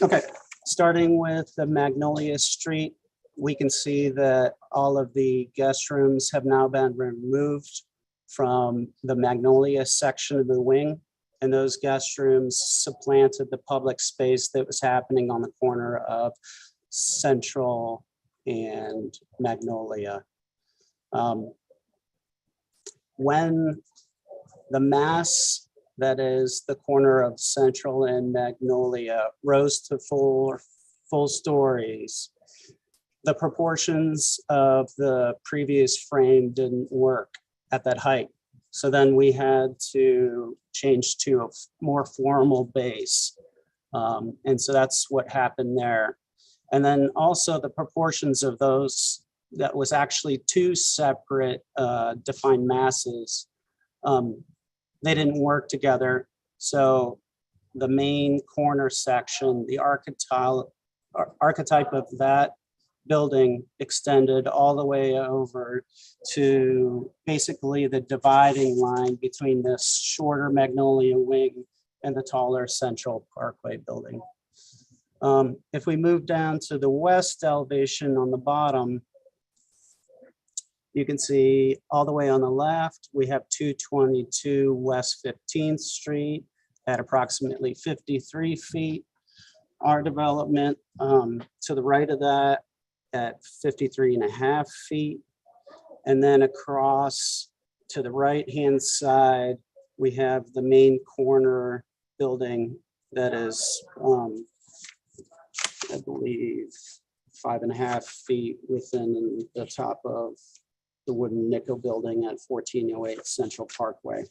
Okay, starting with the Magnolia Street, we can see that all of the guest rooms have now been removed from the Magnolia section of the wing. And those guest rooms supplanted the public space that was happening on the corner of Central and Magnolia. When the mass that is the corner of Central and Magnolia rose to full stories, the proportions of the previous frame didn't work at that height. So then we had to change to a more formal base. And so that's what happened there. And then also the proportions of those, that was actually 2 separate defined masses. They didn't work together. So the main corner section, the archetype of that building extended all the way over to basically the dividing line between this shorter Magnolia wing and the taller Central Parkway building. If we move down to the west elevation on the bottom, you can see all the way on the left, we have 222 West 15th Street at approximately 53 feet. Our development to the right of that at 53.5 feet. And then across to the right-hand side, we have the main corner building that is, I believe, 5.5 feet within the top of the wooden nickel building at 1408 Central Parkway.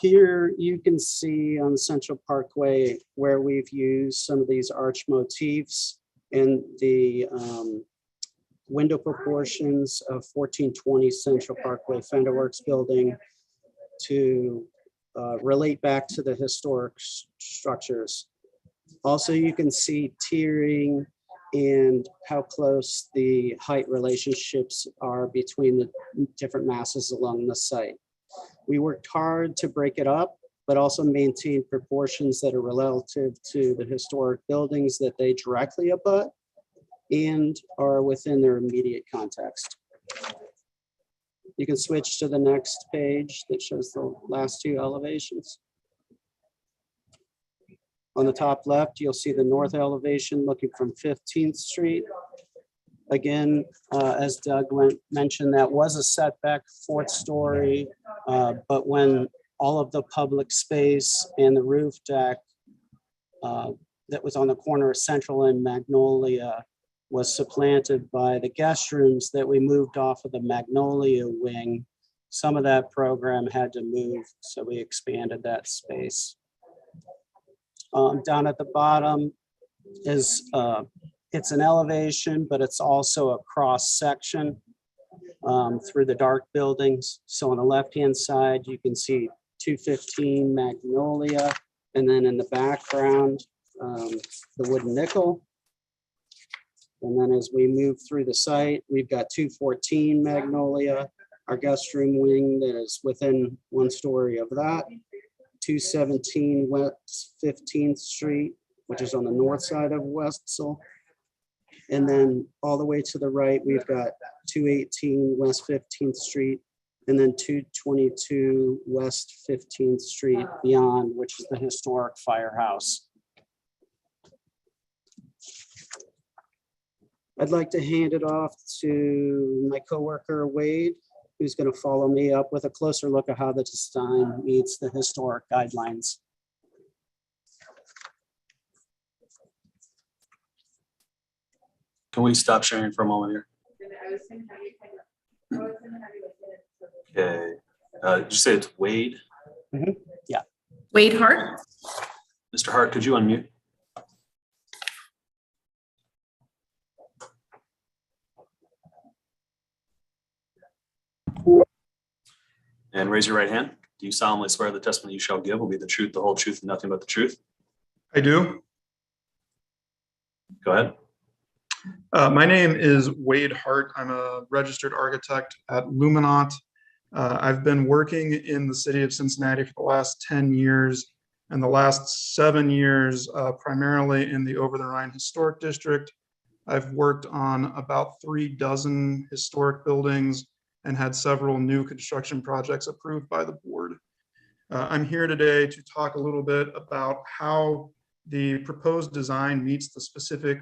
Here you can see on Central Parkway where we've used some of these arch motifs and the window proportions of 1420 Central Parkway Fenderworks building to relate back to the historic structures. Also, you can see tiering and how close the height relationships are between the different masses along the site. We worked hard to break it up, but also maintain proportions that are relative to the historic buildings that they directly abut and are within their immediate context. You can switch to the next page that shows the last 2 elevations. On the top left, you'll see the north elevation looking from 15th Street. Again, as Doug mentioned, that was a setback 4th story, but when all of the public space and the roof deck that was on the corner of Central and Magnolia was supplanted by the guest rooms that we moved off of the Magnolia wing, some of that program had to move, so we expanded that space. Down at the bottom, is, it's an elevation, but it's also a cross section through the dark buildings. So on the left-hand side, you can see 215 Magnolia, and then in the background, the wooden nickel. And then as we move through the site, we've got 214 Magnolia, our guest room wing that is within 1 story of that. 217 West 15th Street, which is on the north side of Westall. And then all the way to the right, we've got 218 West 15th Street, and then 222 West 15th Street beyond, which is the historic firehouse. I'd like to hand it off to my coworker Wade, who's going to follow me up with a closer look at how the design meets the historic guidelines. Can we stop sharing for a moment here? Okay. Did you say it's Wade? Yeah. Wade Hart. Mr. Hart, could you unmute? And raise your right hand. Do you solemnly swear the testimony you shall give will be the truth, the whole truth, and nothing but the truth? I do. Go ahead. My name is Wade Hart. I'm a registered architect at Luminant. I've been working in the city of Cincinnati for the last 10 years, and the last 7 years primarily in the Over-the-Rhine Historic District. I've worked on about 36 historic buildings and had several new construction projects approved by the board. I'm here today to talk a little bit about how the proposed design meets the specific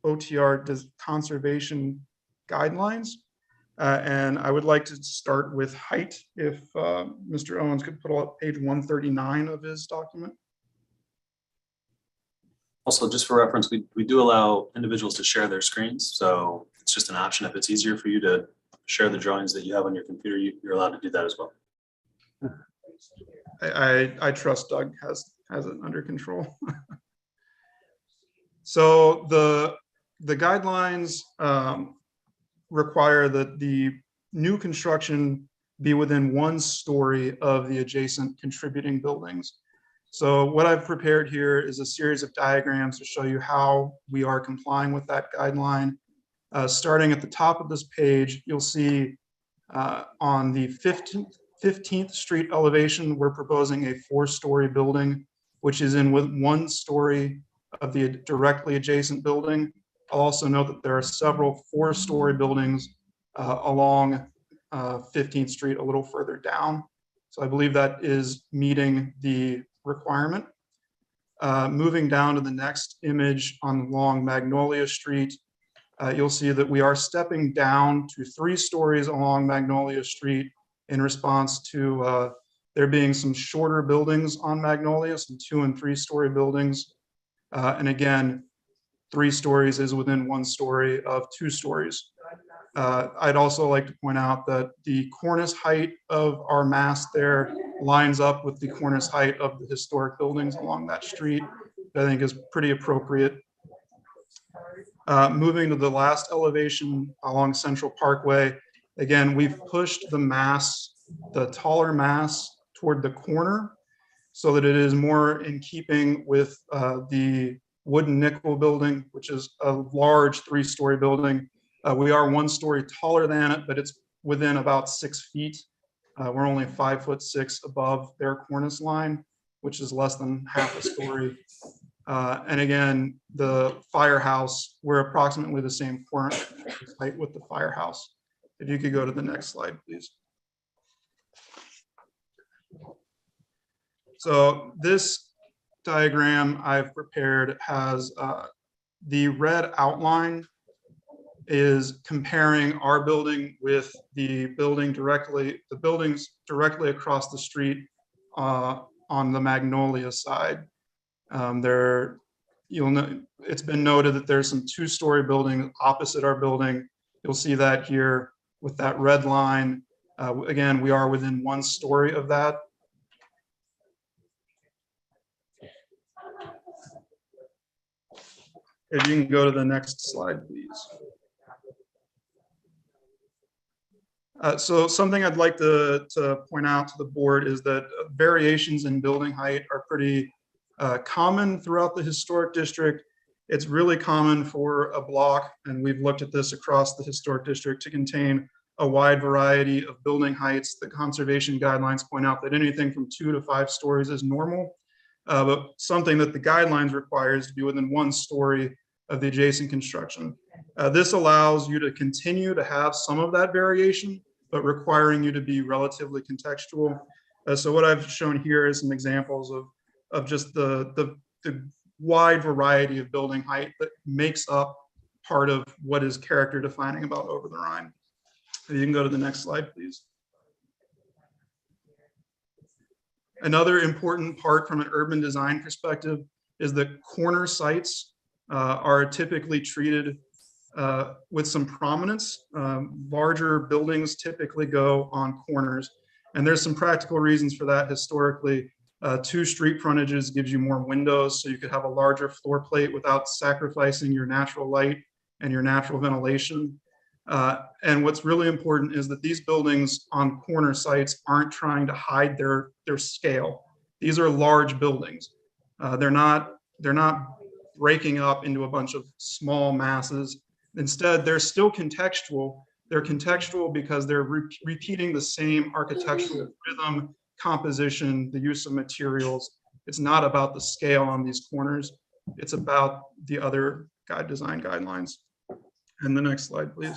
OTR conservation guidelines. And I would like to start with height. If Mr. Owens could put up page 139 of his document. Also, just for reference, we do allow individuals to share their screens. So it's just an option. If it's easier for you to share the drawings that you have on your computer, you're allowed to do that as well. I trust Doug has it under control. So the guidelines require that the new construction be within 1 story of the adjacent contributing buildings. So what I've prepared here is a series of diagrams to show you how we are complying with that guideline. Starting at the top of this page, you'll see on the 15th Street elevation, we're proposing a 4-story building, which is in with 1 story of the directly adjacent building. I'll also note that there are several 4-story buildings along 15th Street a little further down. So I believe that is meeting the requirement. Moving down to the next image along Magnolia Street, you'll see that we are stepping down to 3 stories along Magnolia Street in response to there being some shorter buildings on Magnolia, some 2- and 3-story buildings. And again, 3 stories is within 1 story of 2 stories. I'd also like to point out that the cornice height of our mast there lines up with the cornice height of the historic buildings along that street. I think is pretty appropriate. Moving to the last elevation along Central Parkway, again, we've pushed the mass, the taller mass toward the corner so that it is more in keeping with the wooden nickel building, which is a large 3-story building. We are 1 story taller than it, but it's within about 6 feet. We're only 5'6" above their cornice line, which is less than half a story. And again, the firehouse, we're approximately the same cornice height with the firehouse. If you could go to the next slide, please. So this diagram I've prepared has the red outline is comparing our building with the buildings directly across the street on the Magnolia side. You'll know it's been noted that there's some 2-story buildings opposite our building. You'll see that here with that red line. Again, we are within 1 story of that. If you can go to the next slide, please. So something I'd like to point out to the board is that variations in building height are pretty common throughout the historic district. It's really common for a block, and we've looked at this across the historic district, to contain a wide variety of building heights. The conservation guidelines point out that anything from 2 to 5 stories is normal, but something that the guidelines require is to be within 1 story of the adjacent construction. This allows you to continue to have some of that variation, but requiring you to be relatively contextual. So what I've shown here is some examples of just the wide variety of building height that makes up part of what is character defining about Over-the-Rhine. You can go to the next slide, please. Another important part from an urban design perspective is that corner sites are typically treated with some prominence. Larger buildings typically go on corners, and there's some practical reasons for that. Historically, 2 street frontages gives you more windows, so you could have a larger floor plate without sacrificing your natural light and your natural ventilation. And what's really important is that these buildings on corner sites aren't trying to hide their scale. These are large buildings. They're not breaking up into a bunch of small masses. Instead, they're still contextual. They're contextual because they're repeating the same architectural rhythm, composition, the use of materials. It's not about the scale on these corners. It's about the other design guidelines. And the next slide, please.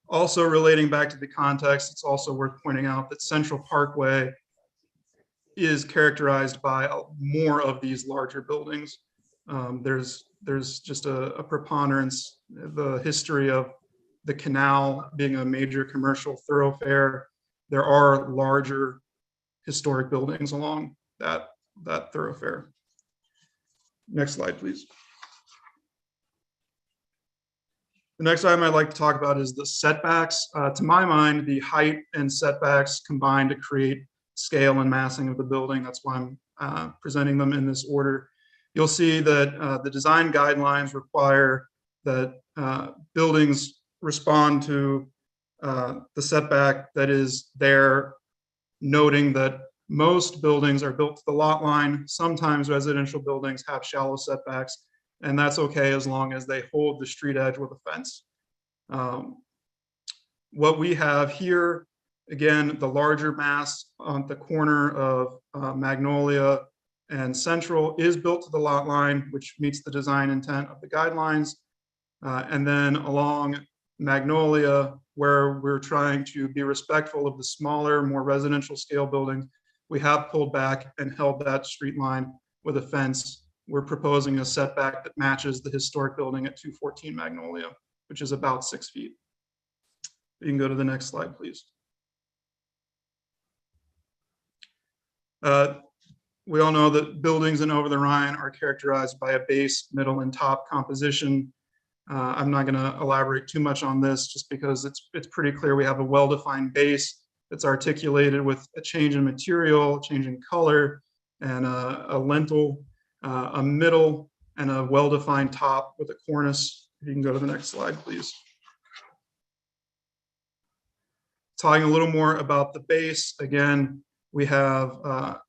Also relating back to the context, it's also worth pointing out that Central Parkway is characterized by more of these larger buildings. There's just a preponderance, the history of the canal being a major commercial thoroughfare. There are larger historic buildings along that thoroughfare. Next slide, please. The next item I'd like to talk about is the setbacks. To my mind, the height and setbacks combine to create scale and massing of the building. That's why I'm presenting them in this order. You'll see that the design guidelines require that buildings respond to the setback that is there, noting that most buildings are built to the lot line. Sometimes residential buildings have shallow setbacks, and that's okay as long as they hold the street edge with a fence. What we have here, again, the larger mass on the corner of Magnolia and Central is built to the lot line, which meets the design intent of the guidelines. And then along Magnolia, where we're trying to be respectful of the smaller, more residential scale buildings, we have pulled back and held that street line with a fence. We're proposing a setback that matches the historic building at 214 Magnolia, which is about 6 feet. You can go to the next slide, please. We all know that buildings in Over-the-Rhine are characterized by a base, middle, and top composition. I'm not going to elaborate too much on this just because it's pretty clear we have a well-defined base that's articulated with a change in material, change in color, and a lintel, a middle, and a well-defined top with a cornice. If you can go to the next slide, please. Talking a little more about the base, again, we have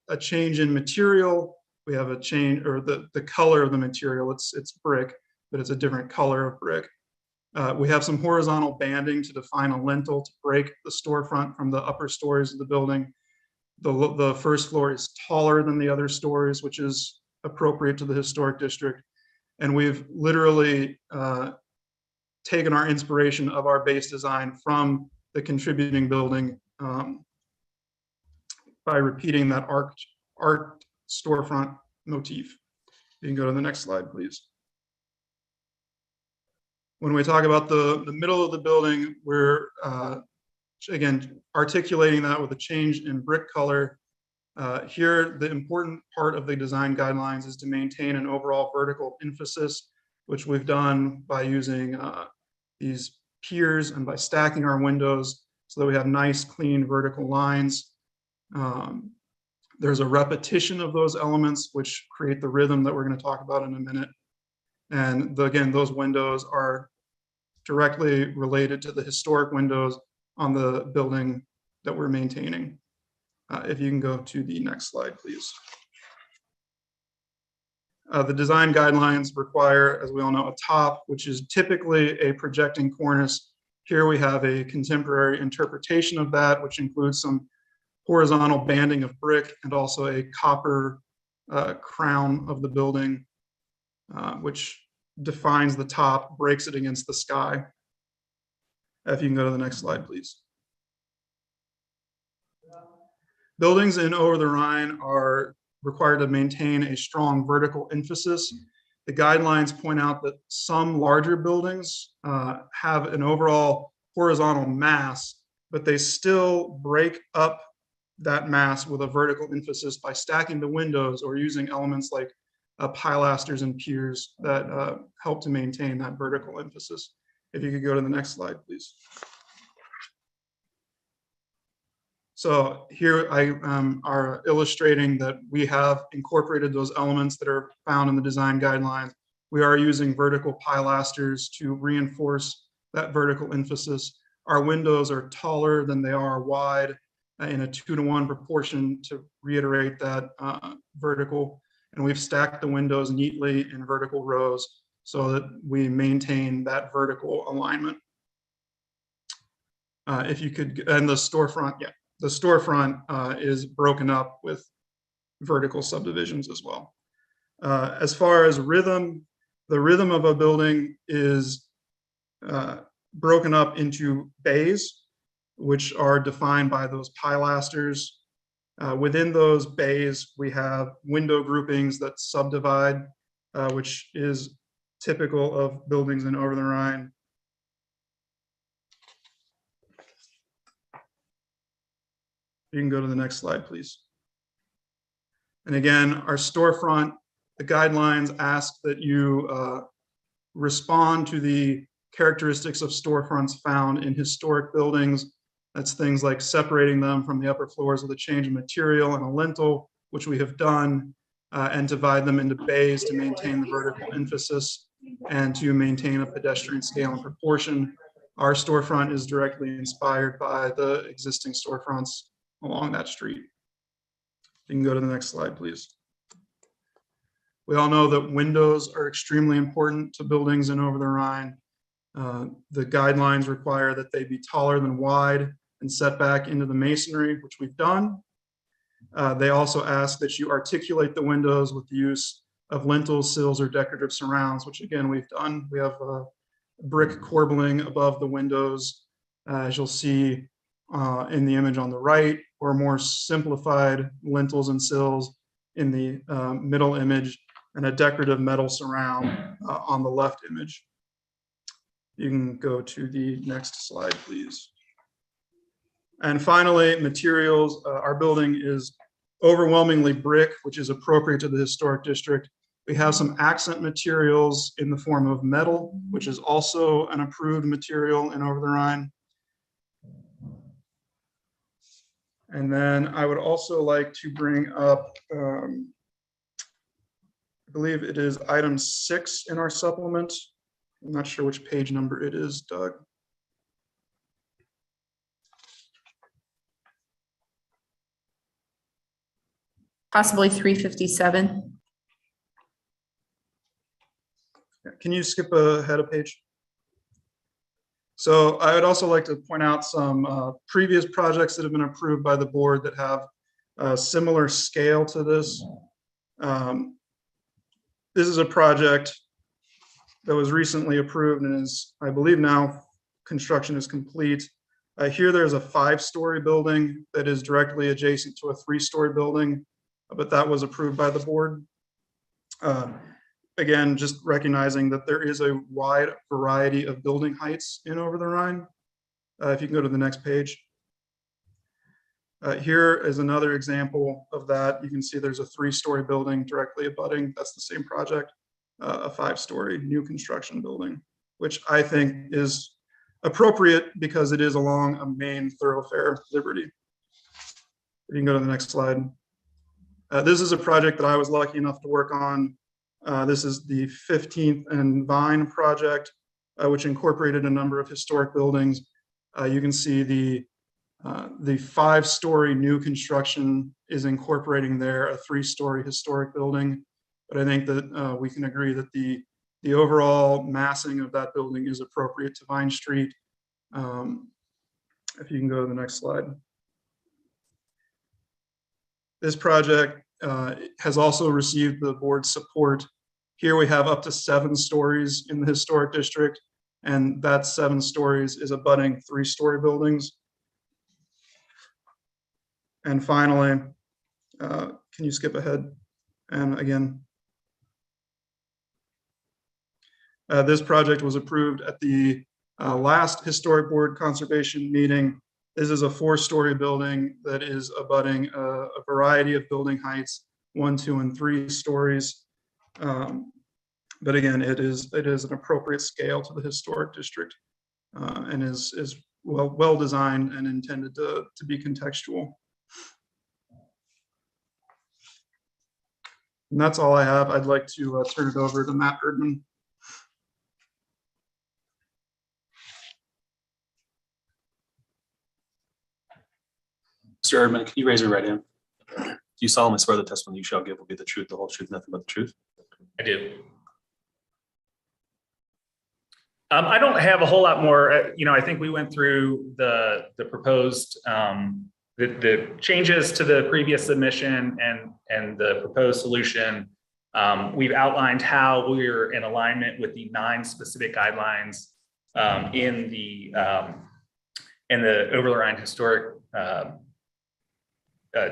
a change in material. We have a change, or the color of the material. It's brick, but it's a different color of brick. We have some horizontal banding to define a lintel to break the storefront from the upper stories of the building. The first floor is taller than the other stories, which is appropriate to the historic district. And we've literally taken our inspiration of our base design from the contributing building by repeating that arched storefront motif. You can go to the next slide, please. When we talk about the middle of the building, we're again articulating that with a change in brick color. Here, the important part of the design guidelines is to maintain an overall vertical emphasis, which we've done by using these piers and by stacking our windows so that we have nice, clean vertical lines. There's a repetition of those elements which create the rhythm that we're going to talk about in a minute. And again, those windows are directly related to the historic windows on the building that we're maintaining. If you can go to the next slide, please. The design guidelines require, as we all know, a top, which is typically a projecting cornice. Here we have a contemporary interpretation of that, which includes some horizontal banding of brick and also a copper crown of the building, which defines the top, breaks it against the sky. If you can go to the next slide, please. Buildings in Over-the-Rhine are required to maintain a strong vertical emphasis. The guidelines point out that some larger buildings have an overall horizontal mass, but they still break up that mass with a vertical emphasis by stacking the windows or using elements like pilasters and piers that help to maintain that vertical emphasis. If you could go to the next slide, please. So here I are illustrating that we have incorporated those elements that are found in the design guidelines. We are using vertical pilasters to reinforce that vertical emphasis. Our windows are taller than they are wide in a 2-to-1 proportion to reiterate that vertical. And we've stacked the windows neatly in vertical rows so that we maintain that vertical alignment. If you could, and the storefront, yeah. The storefront is broken up with vertical subdivisions as well. As far as rhythm, the rhythm of a building is broken up into bays, which are defined by those pilasters. Within those bays, we have window groupings that subdivide, which is typical of buildings in Over-the-Rhine. You can go to the next slide, please. And again, our storefront, the guidelines ask that you respond to the characteristics of storefronts found in historic buildings. That's things like separating them from the upper floors with a change in material and a lintel, which we have done, and divide them into bays to maintain the vertical emphasis and to maintain a pedestrian scale and proportion. Our storefront is directly inspired by the existing storefronts along that street. You can go to the next slide, please. We all know that windows are extremely important to buildings in Over-the-Rhine. The guidelines require that they be taller than wide and set back into the masonry, which we've done. They also ask that you articulate the windows with the use of lintels, sills, or decorative surrounds, which again, we've done. We have brick corbelling above the windows, as you'll see in the image on the right, or more simplified lintels and sills in the middle image, and a decorative metal surround on the left image. You can go to the next slide, please. And finally, materials. Our building is overwhelmingly brick, which is appropriate to the historic district. We have some accent materials in the form of metal, which is also an approved material in Over-the-Rhine. And then I would also like to bring up, I believe it is item 6 in our supplement. I'm not sure which page number it is, Doug. Possibly 357. Can you skip ahead a page? So I would also like to point out some previous projects that have been approved by the board that have a similar scale to this. This is a project that was recently approved and is, I believe now, construction is complete. Here there's a 5-story building that is directly adjacent to a 3-story building, but that was approved by the board. Again, just recognizing that there is a wide variety of building heights in Over-the-Rhine. If you can go to the next page. Here is another example of that. You can see there's a 3-story building directly abutting. That's the same project, a 5-story new construction building, which I think is appropriate because it is along a main thoroughfare, Liberty. You can go to the next slide. This is a project that I was lucky enough to work on. This is the 15th and Vine project, which incorporated a number of historic buildings. You can see the 5-story new construction is incorporating there a 3-story historic building. But I think that we can agree that the overall massing of that building is appropriate to Vine Street. If you can go to the next slide. This project has also received the board's support. Here we have up to 7 stories in the historic district, and that 7 stories is abutting 3-story buildings. And finally, can you skip ahead? And again, this project was approved at the last historic board conservation meeting. This is a 4-story building that is abutting a variety of building heights, 1, 2, and 3 stories. But again, it is an appropriate scale to the historic district, and is well designed and intended to be contextual. And that's all I have. I'd like to turn it over to Matt Erdman. Mr. Erdman, can you raise your right hand? Do you solemnly swear the testimony you shall give will be the truth, the whole truth, nothing but the truth? I do. I don't have a whole lot more. I think we went through the proposed the changes to the previous submission and the proposed solution. We've outlined how we're in alignment with the 9 specific guidelines in the Over-The-Rhine historic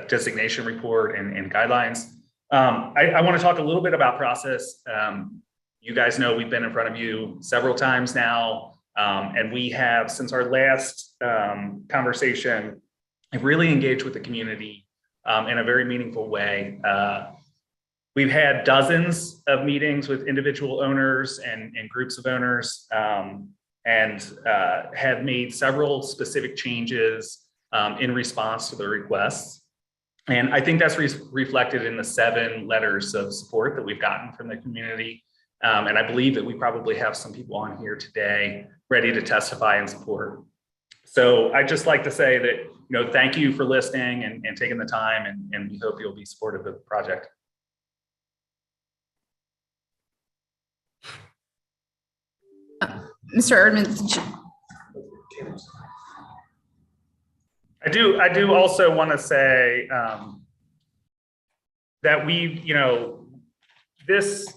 designation report and guidelines. I want to talk a little bit about process. You guys know we've been in front of you several times now, and we have, since our last conversation, have really engaged with the community in a very meaningful way. We've had dozens of meetings with individual owners and groups of owners, and have made several specific changes in response to the requests. And I think that's reflected in the 7 letters of support that we've gotten from the community. And I believe that we probably have some people on here today ready to testify in support. So I'd just like to say that, thank you for listening and taking the time, and we hope you'll be supportive of the project. Mr. Erdman, I do also want to say that this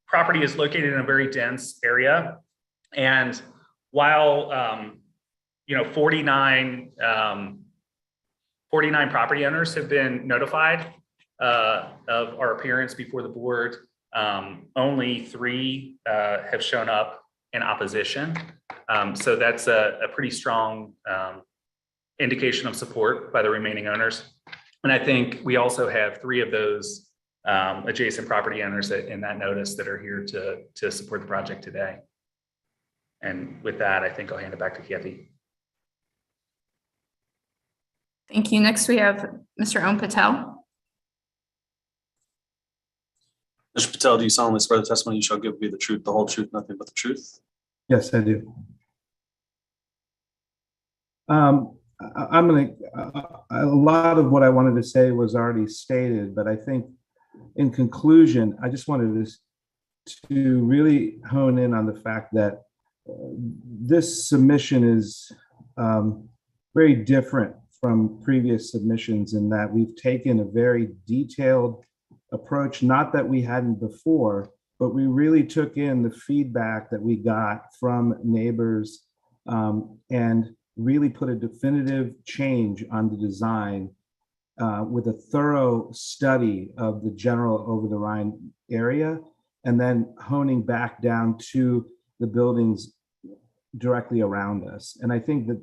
property is located in a very dense area, and while 49 property owners have been notified of our appearance before the board, only 3 have shown up in opposition. So that's a pretty strong indication of support by the remaining owners. And I think we also have 3 of those adjacent property owners in that notice that are here to support the project today. And with that, I think I'll hand it back to Kathy. thank you. Next, we have Mr. Owen Patel. Mr. Patel, do you solemnly swear the testimony you shall give will be the truth, the whole truth, nothing but the truth? Yes, I do. A lot of what I wanted to say was already stated, but I think in conclusion, I just wanted to really hone in on the fact that this submission is very different from previous submissions in that we've taken a very detailed approach, not that we hadn't before, but we really took in the feedback that we got from neighbors and really put a definitive change on the design with a thorough study of the general Over-The-Rhine area, and then honing back down to the buildings directly around us. And I think that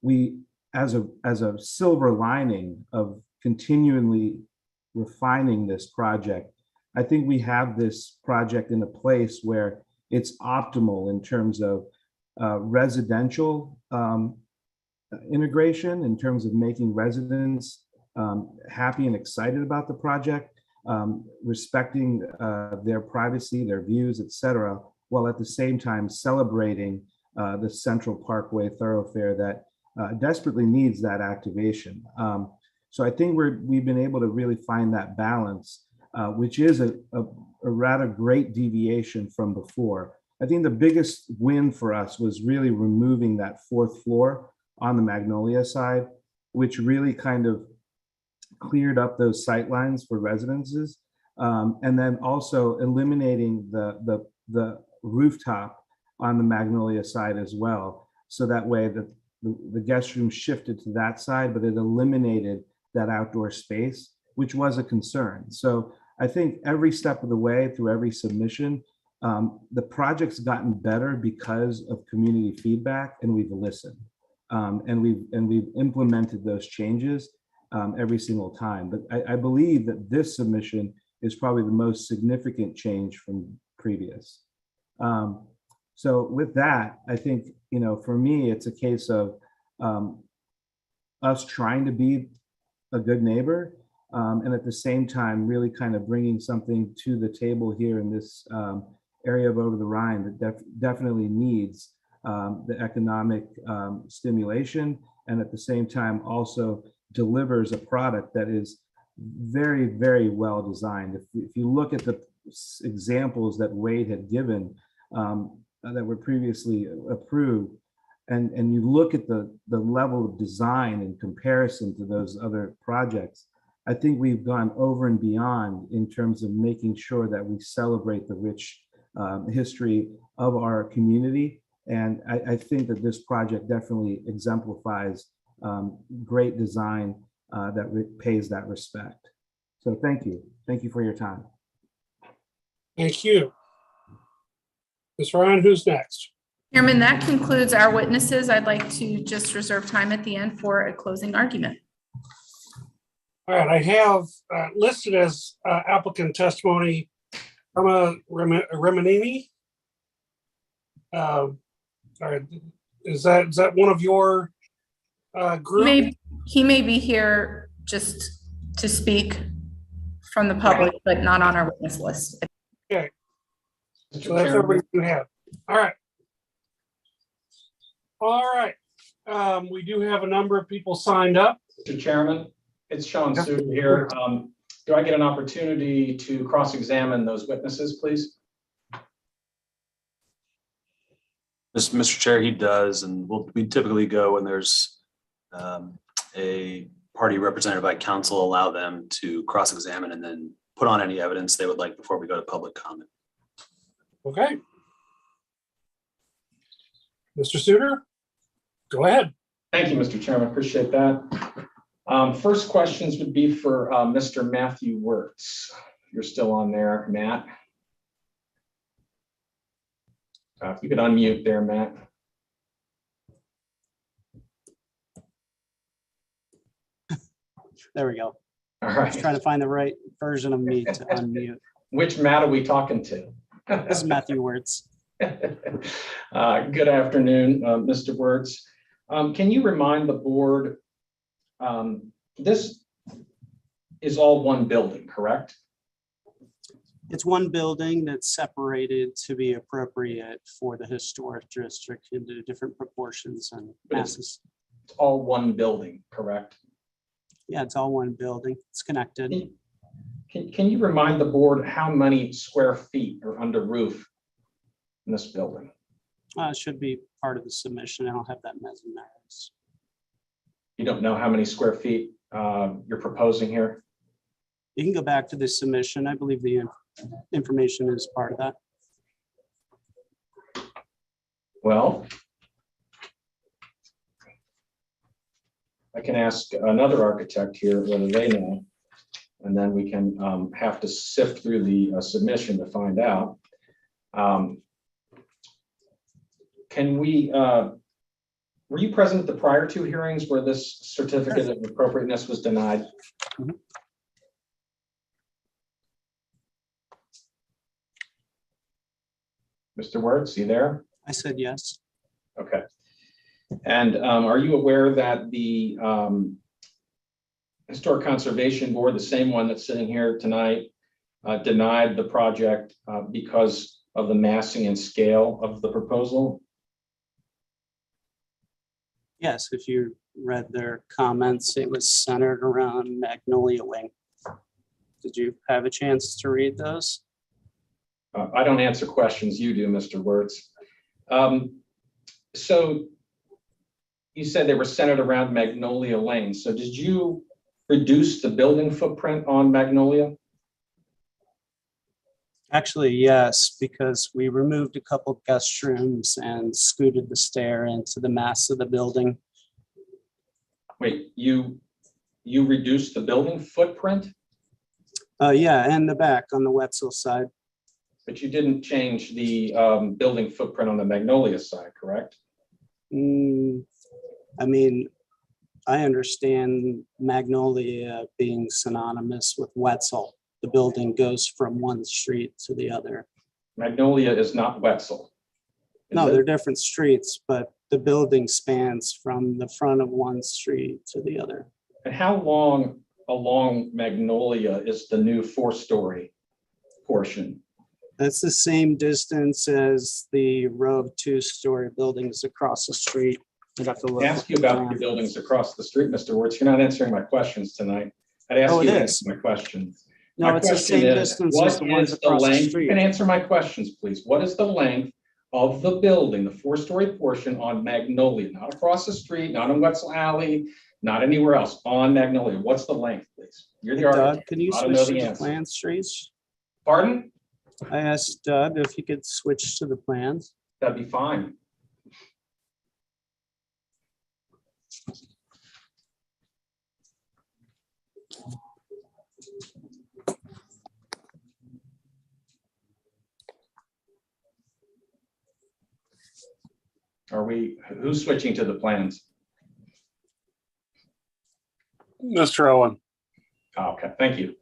we, as a silver lining of continually refining this project, I think we have this project in a place where it's optimal in terms of residential integration, in terms of making residents happy and excited about the project, respecting their privacy, their views, etc., while at the same time celebrating the Central Parkway thoroughfare that desperately needs that activation. So I think we've been able to really find that balance, which is a rather great deviation from before. I think the biggest win for us was really removing that 4th floor on the Magnolia side, which really kind of cleared up those sight lines for residences, and then also eliminating the rooftop on the Magnolia side as well. So that way the guest room shifted to that side, but it eliminated that outdoor space, which was a concern. So I think every step of the way through every submission, the project's gotten better because of community feedback, and we've listened, and we've implemented those changes every single time. But I believe that this submission is probably the most significant change from previous. So with that, I think, for me, it's a case of us trying to be a good neighbor, and at the same time, really kind of bringing something to the table here in this area of Over-the-Rhine that definitely needs the economic stimulation, and at the same time also delivers a product that is very, very well designed. If you look at the examples that Wade had given that were previously approved, and you look at the level of design in comparison to those other projects, I think we've gone over and beyond in terms of making sure that we celebrate the rich history of our community. And I think that this project definitely exemplifies great design that pays that respect. So thank you. Thank you for your time. Thank you. Ms. Ryan, who's next? Chairman, that concludes our witnesses. I'd like to just reserve time at the end for a closing argument. All right, I have listed as applicant testimony Remanini. All right, is that one of your group? He may be here just to speak from the public, but not on our witness list. Okay. So that's everybody you have. All right. All right. We do have a number of people signed up. Mr. Chairman, it's Sean Suter here. Do I get an opportunity to cross-examine those witnesses, please? Mr. Chair, he does, and we typically go when there's a party represented by counsel, allow them to cross-examine and then put on any evidence they would like before we go to public comment. Okay. Mr. Suter, go ahead. Thank you, Mr. Chairman. Appreciate that. First questions would be for Mr. Matthew Wirtz. You're still on there, Matt. If you could unmute there, Matt. There we go. All I right. was trying to find the right version of me to unmute. Which Matt are we talking to? This is Matthew Wirtz. Good afternoon, Mr. Wirtz. Can you remind the board, this is all one building, correct? It's one building that's separated to be appropriate for the historic district into different proportions and masses. It's all one building, correct? Yeah, it's all one building. It's connected. Can you remind the board how many square feet are under roof in this building? It should be part of the submission. I don't have that measurements. You don't know how many square feet you're proposing here? You can go back to the submission. I believe the information is part of that. Well, I can ask another architect here whether they know, and then we can have to sift through the submission to find out. Can we, were you present at the prior two hearings where this certificate of appropriateness was denied? Mm-hmm. Mr. Wirtz, you there? I said yes. Okay. And are you aware that the Historic Conservation Board, the same one that's sitting here tonight, denied the project because of the massing and scale of the proposal? Yes, if you read their comments, it was centered around Magnolia Wing. Did you have a chance to read those? I don't answer questions, you do, Mr. Wertz. So you said they were centered around Magnolia Lane. So did you reduce the building footprint on Magnolia? Actually, yes, because we removed a couple guest rooms and scooted the stair into the mass of the building. Wait, you reduced the building footprint, Yeah, and the back on the Wetzel side. but you didn't change the building footprint on the Magnolia side, correct? I mean, I understand Magnolia being synonymous with Wetzel. The building goes from one street to the other. Magnolia is not Wetzel. No, they're different streets, but the building spans from the front of one street to the other. And how long along Magnolia is the new 4-story portion? That's the same distance as the row of 2-story buildings across the street. I'd have to look I ask at you the about plan. the buildings across the street, Mr. Wertz. You're not answering my questions tonight. I'd ask Oh, you it to is. answer my questions. No, My it's the question same is, distance what as the ones is the across the length? You street. can answer my questions, please. What is the length of the building, the 4-story portion on Magnolia, not across the street, not on Wetzel Alley, not anywhere else, on Magnolia? What's the length, please? You're the Doug, architect. can you I don't know switch the to the answer. plan streets? Pardon? I asked Doug if he could switch to the plans. That'd be fine. Who's switching to the plans? Mr. Owen. Oh, okay, thank you.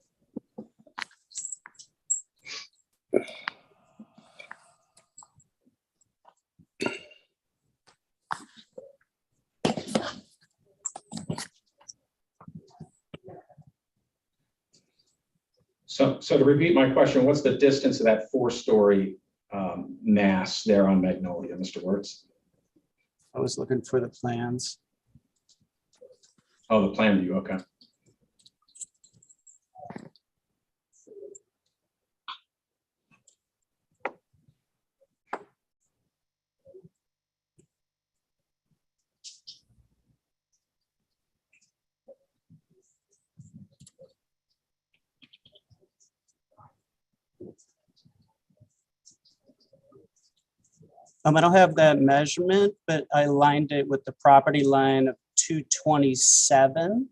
So to repeat my question, what's the distance of that 4-story mass there on Magnolia, Mr. Wertz? I was looking for the plans. Oh, the plan view, okay. I don't have that measurement, but I lined it with the property line of 227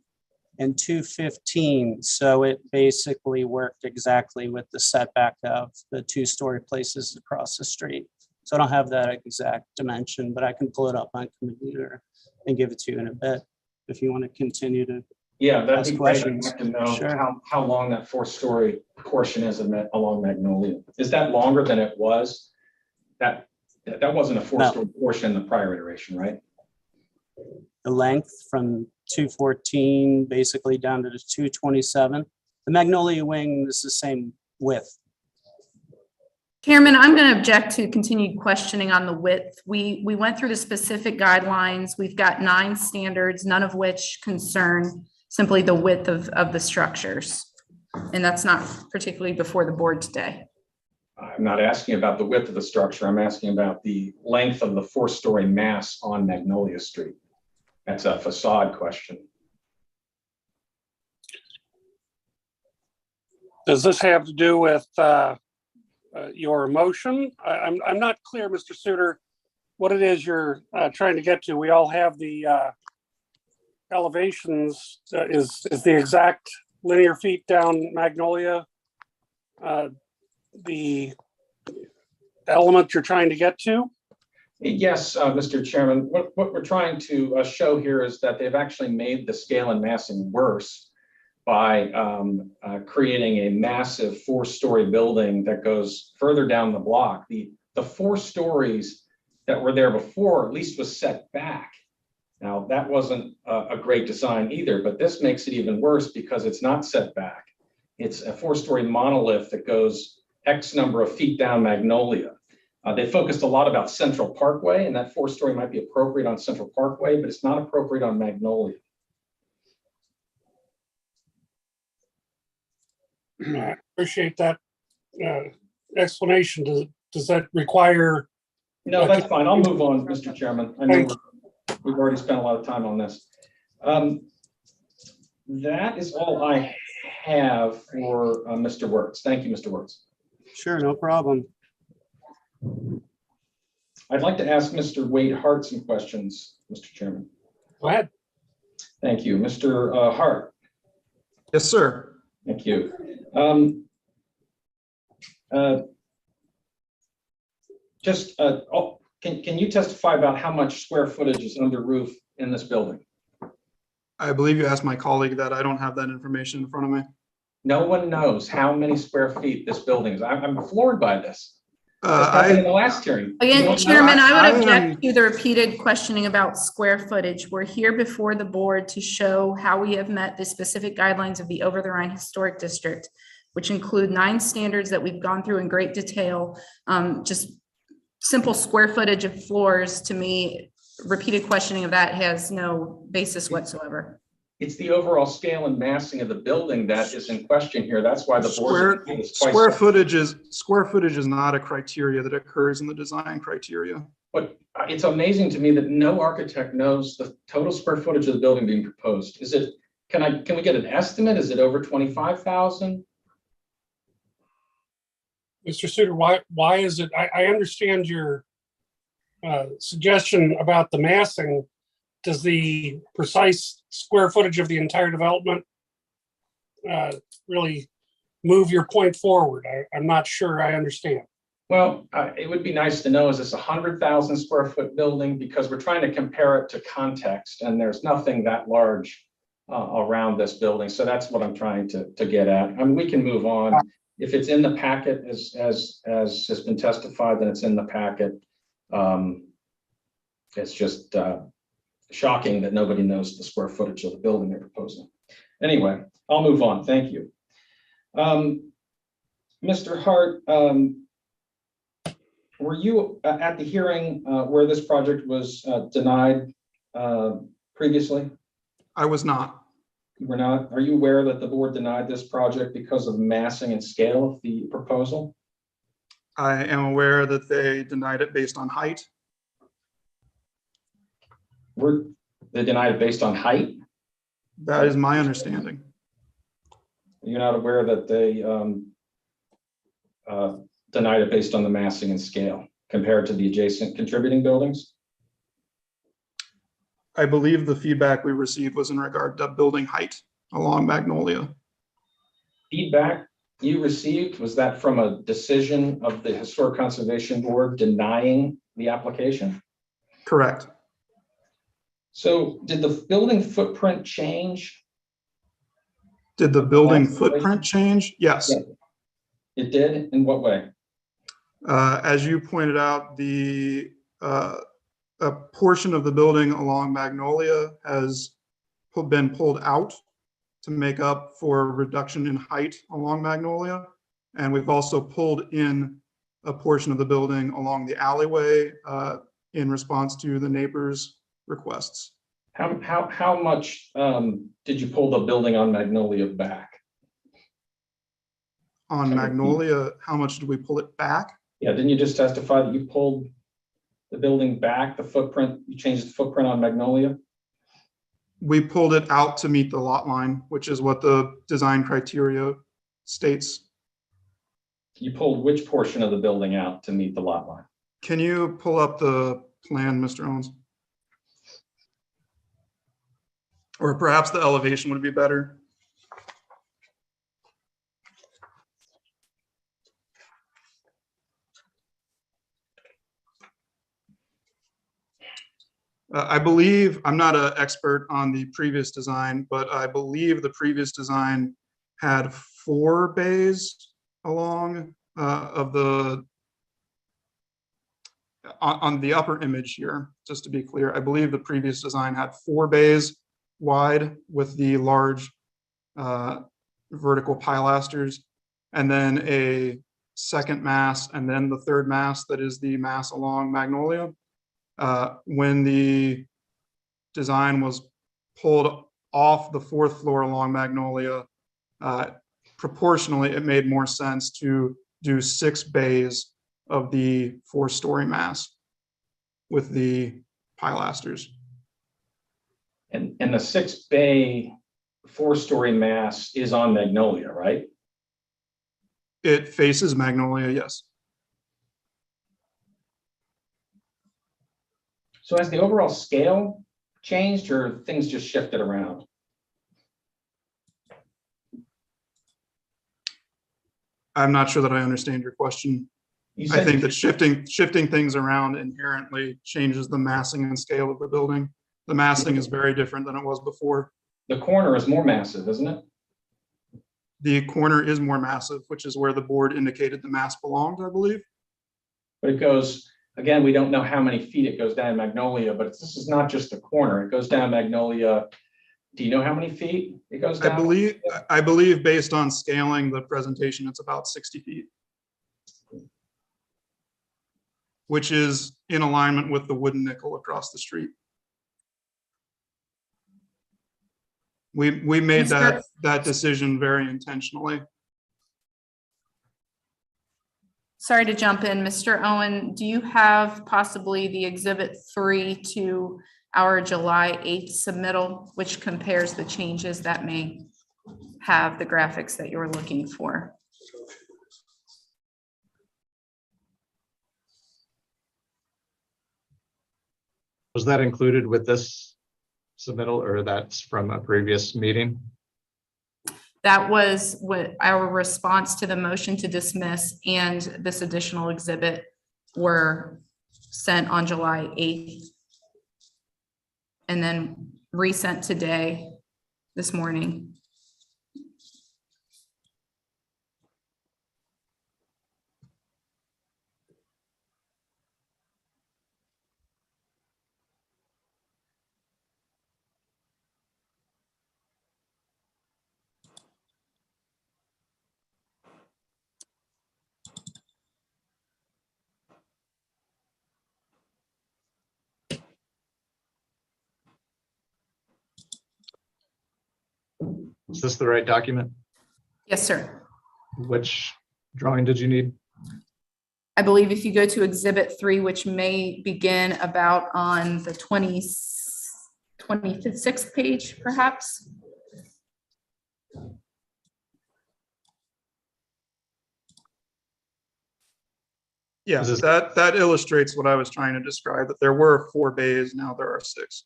and 215. So it basically worked exactly with the setback of the 2-story places across the street. So I don't have that exact dimension, but I can pull it up on computer and give it to you in a bit if you want to continue to. Yeah, that'd be ask great. I'd questions. like to know Sure. how long that 4-story portion is along Magnolia. Is that longer than it was? That wasn't a 4-story portion in the prior iteration, right? The length from 214 basically down to the 227. The Magnolia wing is the same width. Chairman, I'm going to object to continued questioning on the width. We went through the specific guidelines. We've got 9 standards, none of which concern simply the width of the structures. And that's not particularly before the board today. I'm not asking about the width of the structure. I'm asking about the length of the 4-story mass on Magnolia Street. That's a facade question. Does this have to do with your motion? I'm not clear, Mr. Suter, what it is you're trying to get to. We all have the elevations. Is the exact linear feet down Magnolia the element you're trying to get to? Yes, Mr. Chairman. What we're trying to show here is that they've actually made the scale and massing worse by creating a massive 4-story building that goes further down the block. The 4 stories that were there before at least was set back Now, that wasn't a great design either, but this makes it even worse because it's not set back. It's a 4-story monolith that goes X number of feet down Magnolia. They focused a lot about Central Parkway, and that 4-story might be appropriate on Central Parkway, but it's not appropriate on Magnolia. I appreciate that explanation. Does that require? No, that's fine. I'll move on, Mr. Chairman. I know we've already spent a lot of time on this. That is all I have for Mr. Wertz. Thank you, Mr. Wertz. Sure, no problem. I'd like to ask Mr. Wade Hart some questions, Mr. Chairman. Go ahead. Thank you. Mr. Hart. Yes, sir. Thank you. Can you testify about how much square footage is under roof in this building? I believe you asked my colleague that. I don't have that information in front of me. No one knows how many square feet this building is. I'm floored by this. This happened in the last hearing. Again, Chairman, I would object to the repeated questioning about square footage. We're here before the board to show how we have met the specific guidelines of the Over-the-Rhine Historic District, which include 9 standards that we've gone through in great detail. Just simple square footage of floors, to me, repeated questioning of that has no basis whatsoever. It's the overall scale and massing of the building that is in question here. That's why the board. Square footage is not a criteria that occurs in the design criteria. But it's amazing to me that no architect knows the total square footage of the building being proposed. Is it, can we get an estimate? Is it over 25,000? Mr. Suter, why is it? I understand your suggestion about the massing. Does the precise square footage of the entire development really move your point forward? I'm not sure I understand. Well, it would be nice to know, is this a 100,000 square foot building? Because we're trying to compare it to context, and there's nothing that large around this building. So that's what I'm trying to get at. I mean, we can move on. If it's in the packet as has been testified, then it's in the packet. It's just shocking that nobody knows the square footage of the building they're proposing. Anyway, I'll move on. Thank you. Mr. Hart, were you at the hearing where this project was denied previously? I was not. You were not? Are you aware that the board denied this project because of massing and scale of the proposal? I am aware that they denied it based on height. They denied it based on height? That is my understanding. You're not aware that they denied it based on the massing and scale compared to the adjacent contributing buildings? I believe the feedback we received was in regard to building height along Magnolia. Feedback you received, was that from a decision of the Historic Conservation Board denying the application? Correct. So did the building footprint change? Did the building footprint change? Yes. Yeah. It did? In what way? As you pointed out, a portion of the building along Magnolia has been pulled out to make up for a reduction in height along Magnolia. And we've also pulled in a portion of the building along the alleyway in response to the neighbors' requests. How much did you pull the building on Magnolia back? On Magnolia, how much did we pull it back? Yeah, didn't you just testify that you pulled the building back, the footprint, you changed the footprint on Magnolia? We pulled it out to meet the lot line, which is what the design criteria states. You pulled which portion of the building out to meet the lot line? Can you pull up the plan, Mr. Owens? Or perhaps the elevation would be better. I believe, I'm not an expert on the previous design, but I believe the previous design had 4 bays along on the upper image here. just to be clear. I believe the previous design had 4 bays wide with the large vertical pilasters, and then a second mast, and then the third mast that is the mast along Magnolia. When the design was pulled off the 4th floor along Magnolia, proportionally, it made more sense to do 6 bays of the 4-story mast with the pilasters. And the 6-bay 4-story mast is on Magnolia, right? It faces Magnolia, yes. So has the overall scale changed or things just shifted around? I'm not sure that I understand your question. You I said think that shifting things around inherently changes the massing and scale of the building. The massing is very different than it was before. the corner is more massive, isn't it? The corner is more massive, which is where the board indicated the mass belonged, I believe. But it goes, again, we don't know how many feet it goes down Magnolia, but this is not just the corner. It goes down Magnolia. Do you know how many feet it goes down? I believe based on scaling the presentation, it's about 60 feet. Which is in alignment with the wooden nickel across the street. We made that decision very intentionally. Sorry to jump in, Mr. Owen, do you have possibly the exhibit 3 to our July 8th submittal, which compares the changes that may have the graphics that you're looking for? Was that included with this submittal, or that's from a previous meeting? That was what our response to the motion to dismiss and this additional exhibit were sent on July 8th. And then resent today, this morning. Is this the right document? Yes, sir. Which drawing did you need? I believe if you go to exhibit 3, which may begin about on the 26th page, perhaps. Yeah, that illustrates what I was trying to describe, that there were 4 bays, now there are 6.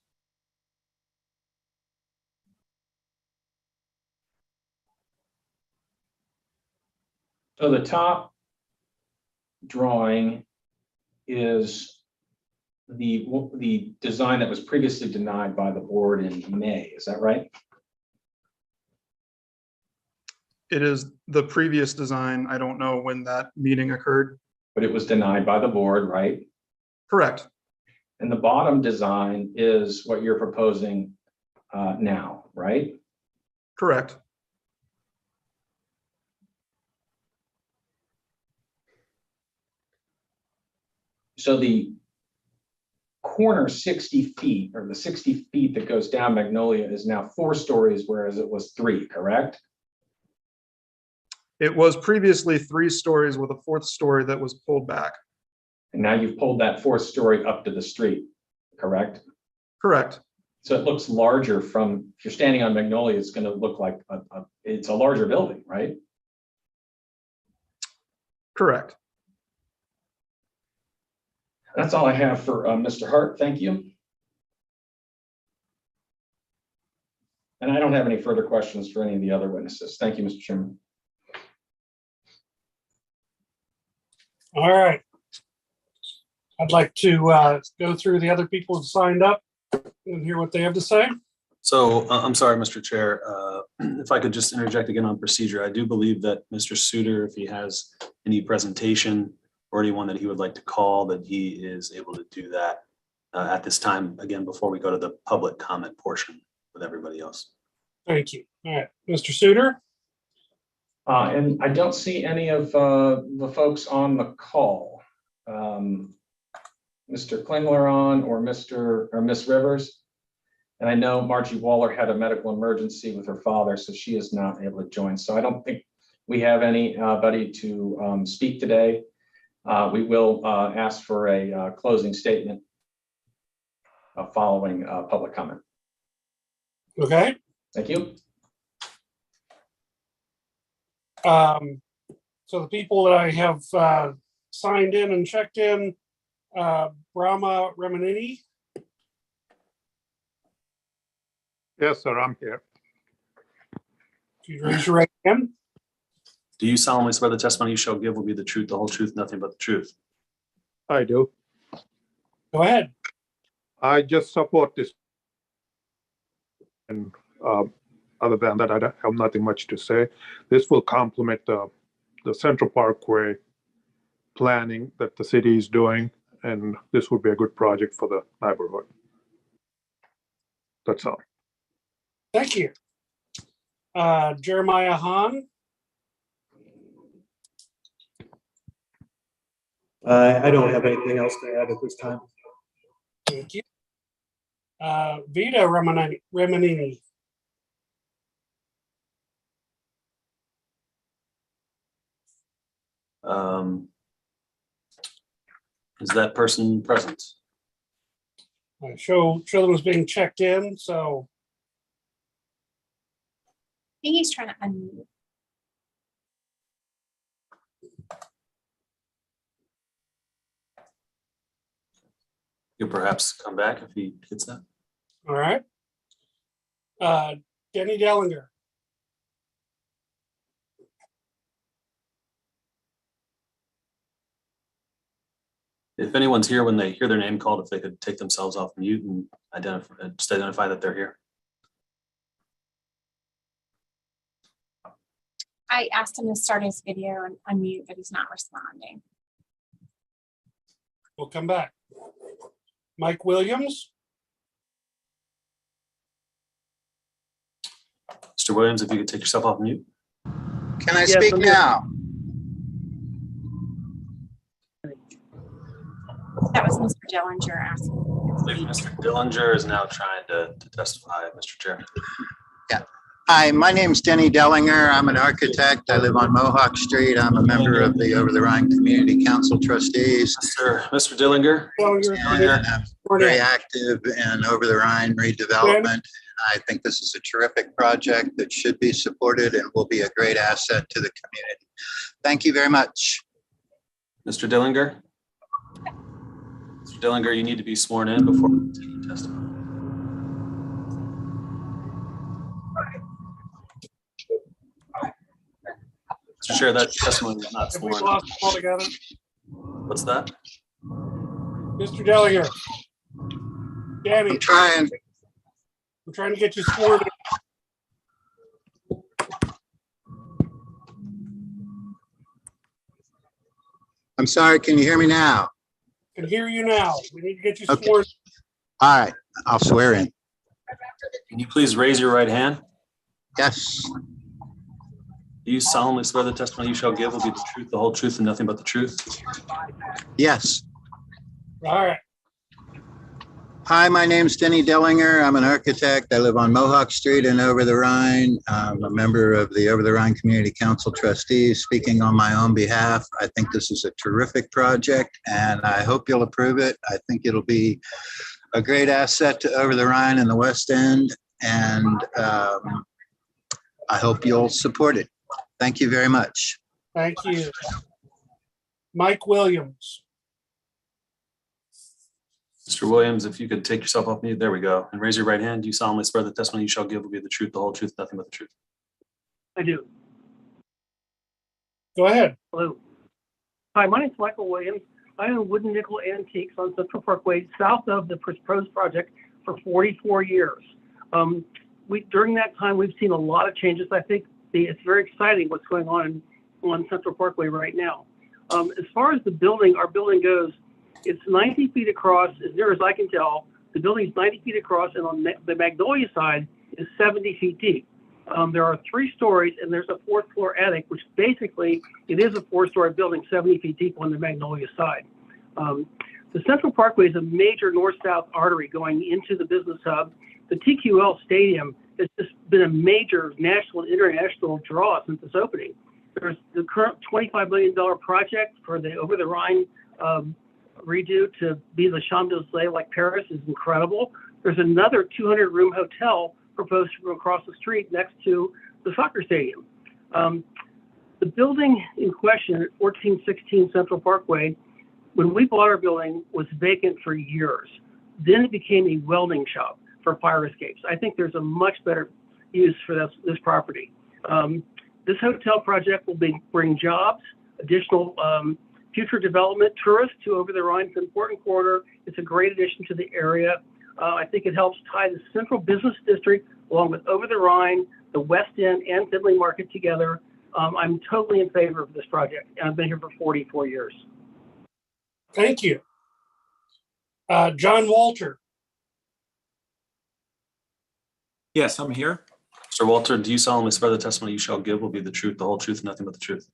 So the top drawing is the design that was previously denied by the board in May, is that right? It is the previous design. I don't know when that meeting occurred. But it was denied by the board, right? Correct. And the bottom design is what you're proposing now, right? Correct. So the corner 60 feet, or the 60 feet that goes down Magnolia, is now 4 stories, whereas it was 3, correct? It was previously 3 stories with a 4th story that was pulled back. And now you've pulled that 4th story up to the street, correct? Correct. So it looks larger from, if you're standing on Magnolia, it's going to look like it's a larger building, right? Correct. That's all I have for Mr. Hart. Thank you. And I don't have any further questions for any of the other witnesses. Thank you, Mr. Chairman. All right. I'd like to go through the other people who signed up and hear what they have to say. So I'm sorry, Mr. Chair, if I could just interject again on procedure. I do believe that Mr. Suter, if he has any presentation or anyone that he would like to call, that he is able to do that at this time, again, before we go to the public comment portion with everybody else. Thank you. All right, Mr. Suter? And I don't see any of the folks on the call. Mr. Klingler on or Miss Rivers. And I know Margie Waller had a medical emergency with her father, so she is not able to join. So I don't think we have anybody to speak today. We will ask for a closing statement following public comment. Okay. Thank you. So the people that I have signed in and checked in, Brahma Remanini. Yes, sir, I'm here. Can you raise your right hand? Do you solemnly swear the testimony you shall give will be the truth, the whole truth, nothing but the truth? I do. Go ahead. I just support this. And other than that, I don't have nothing much to say. This will complement the Central Parkway planning that the city is doing, and this would be a good project for the neighborhood. That's all. Thank you. Jeremiah Hahn. I don't have anything else to add at this time. Thank you. Vita Remanini. Is that person present? Show them as being checked in, so. I think he's trying to unmute. You'll perhaps come back if he hits that. All right. Denny Dellinger. If anyone's here when they hear their name called, if they could take themselves off mute and identify that they're here. I asked him to start his video and unmute, but he's not responding. We'll come back. Mike Williams. Mr. Williams, if you could take yourself off mute. Can I speak now? That was Mr. Dillinger asking. I believe Mr. Dillinger is now trying to testify, Mr. Chair. Yeah. Hi, my name's Denny Dellinger. I'm an architect. I live on Mohawk Street. I'm a member of the Over-the-Rhine Community Council Trustees. Mr. Dillinger. I'm very active in Over-the-Rhine redevelopment. I think this is a terrific project that should be supported and will be a great asset to the community. Thank you very much. Mr. Dillinger. Mr. Dillinger, you need to be sworn in before we continue testimony. Mr. Chair, that testimony is not Have we sworn. lost them all together? What's that? Mr. Dellinger. Danny. I'm trying. We're trying to get you sworn in. I'm sorry, can you hear me now? Can hear you now. We need to get you Okay. sworn. All right, I'll swear in. Can you please raise your right hand? Yes. Do you solemnly swear the testimony you shall give will be the truth, the whole truth, and nothing but the truth? Yes. All right. Hi, my name's Denny Dellinger. I'm an architect. I live on Mohawk Street in Over-the-Rhine. I'm a member of the Over-the-Rhine Community Council Trustees. Speaking on my own behalf, I think this is a terrific project and I hope you'll approve it. I think it'll be a great asset to Over-the-Rhine and the West End, and I hope you'll support it. Thank you very much. Thank you. Mike Williams. Mr. Williams, if you could take yourself off mute, there we go, and raise your right hand. Do you solemnly swear the testimony you shall give will be the truth, the whole truth, nothing but the truth? I do. Go ahead. Hello. Hi, my name is Michael Williams. I own wooden nickel antiques on Central Parkway, south of the proposed project, for 44 years. During that time, we've seen a lot of changes. I think it's very exciting what's going on Central Parkway right now. As far as the building, our building goes, It's 90 feet across, as near as I can tell. The building's 90 feet across, and on the Magnolia side is 70 feet deep. There are 3 stories, and there's a 4th floor attic, which basically it is a 4-story building, 70 feet deep on the Magnolia side. The Central Parkway is a major north-south artery going into the business hub. The TQL Stadium has just been a major national and international draw since its opening. There's the current $25 million project for the Over-the-Rhine redo to be the Champs-Élysées like Paris is incredible. There's another 200-room hotel proposed from across the street next to the soccer stadium. The building in question at 1416 Central Parkway, when we bought our building, was vacant for years. Then it became a welding shop for fire escapes. I think there's a much better use for this property. This hotel project will bring jobs, additional future development, tourists to Over-the-Rhine. It's an important corridor. It's a great addition to the area. I think it helps tie the central business district along with Over-the-Rhine, the West End, and Finley Market together. I'm totally in favor of this project, and I've been here for 44 years. Thank you. John Walter. Yes, I'm here. Sir Walter, do you solemnly swear the testimony you shall give will be the truth, the whole truth, and nothing but the truth?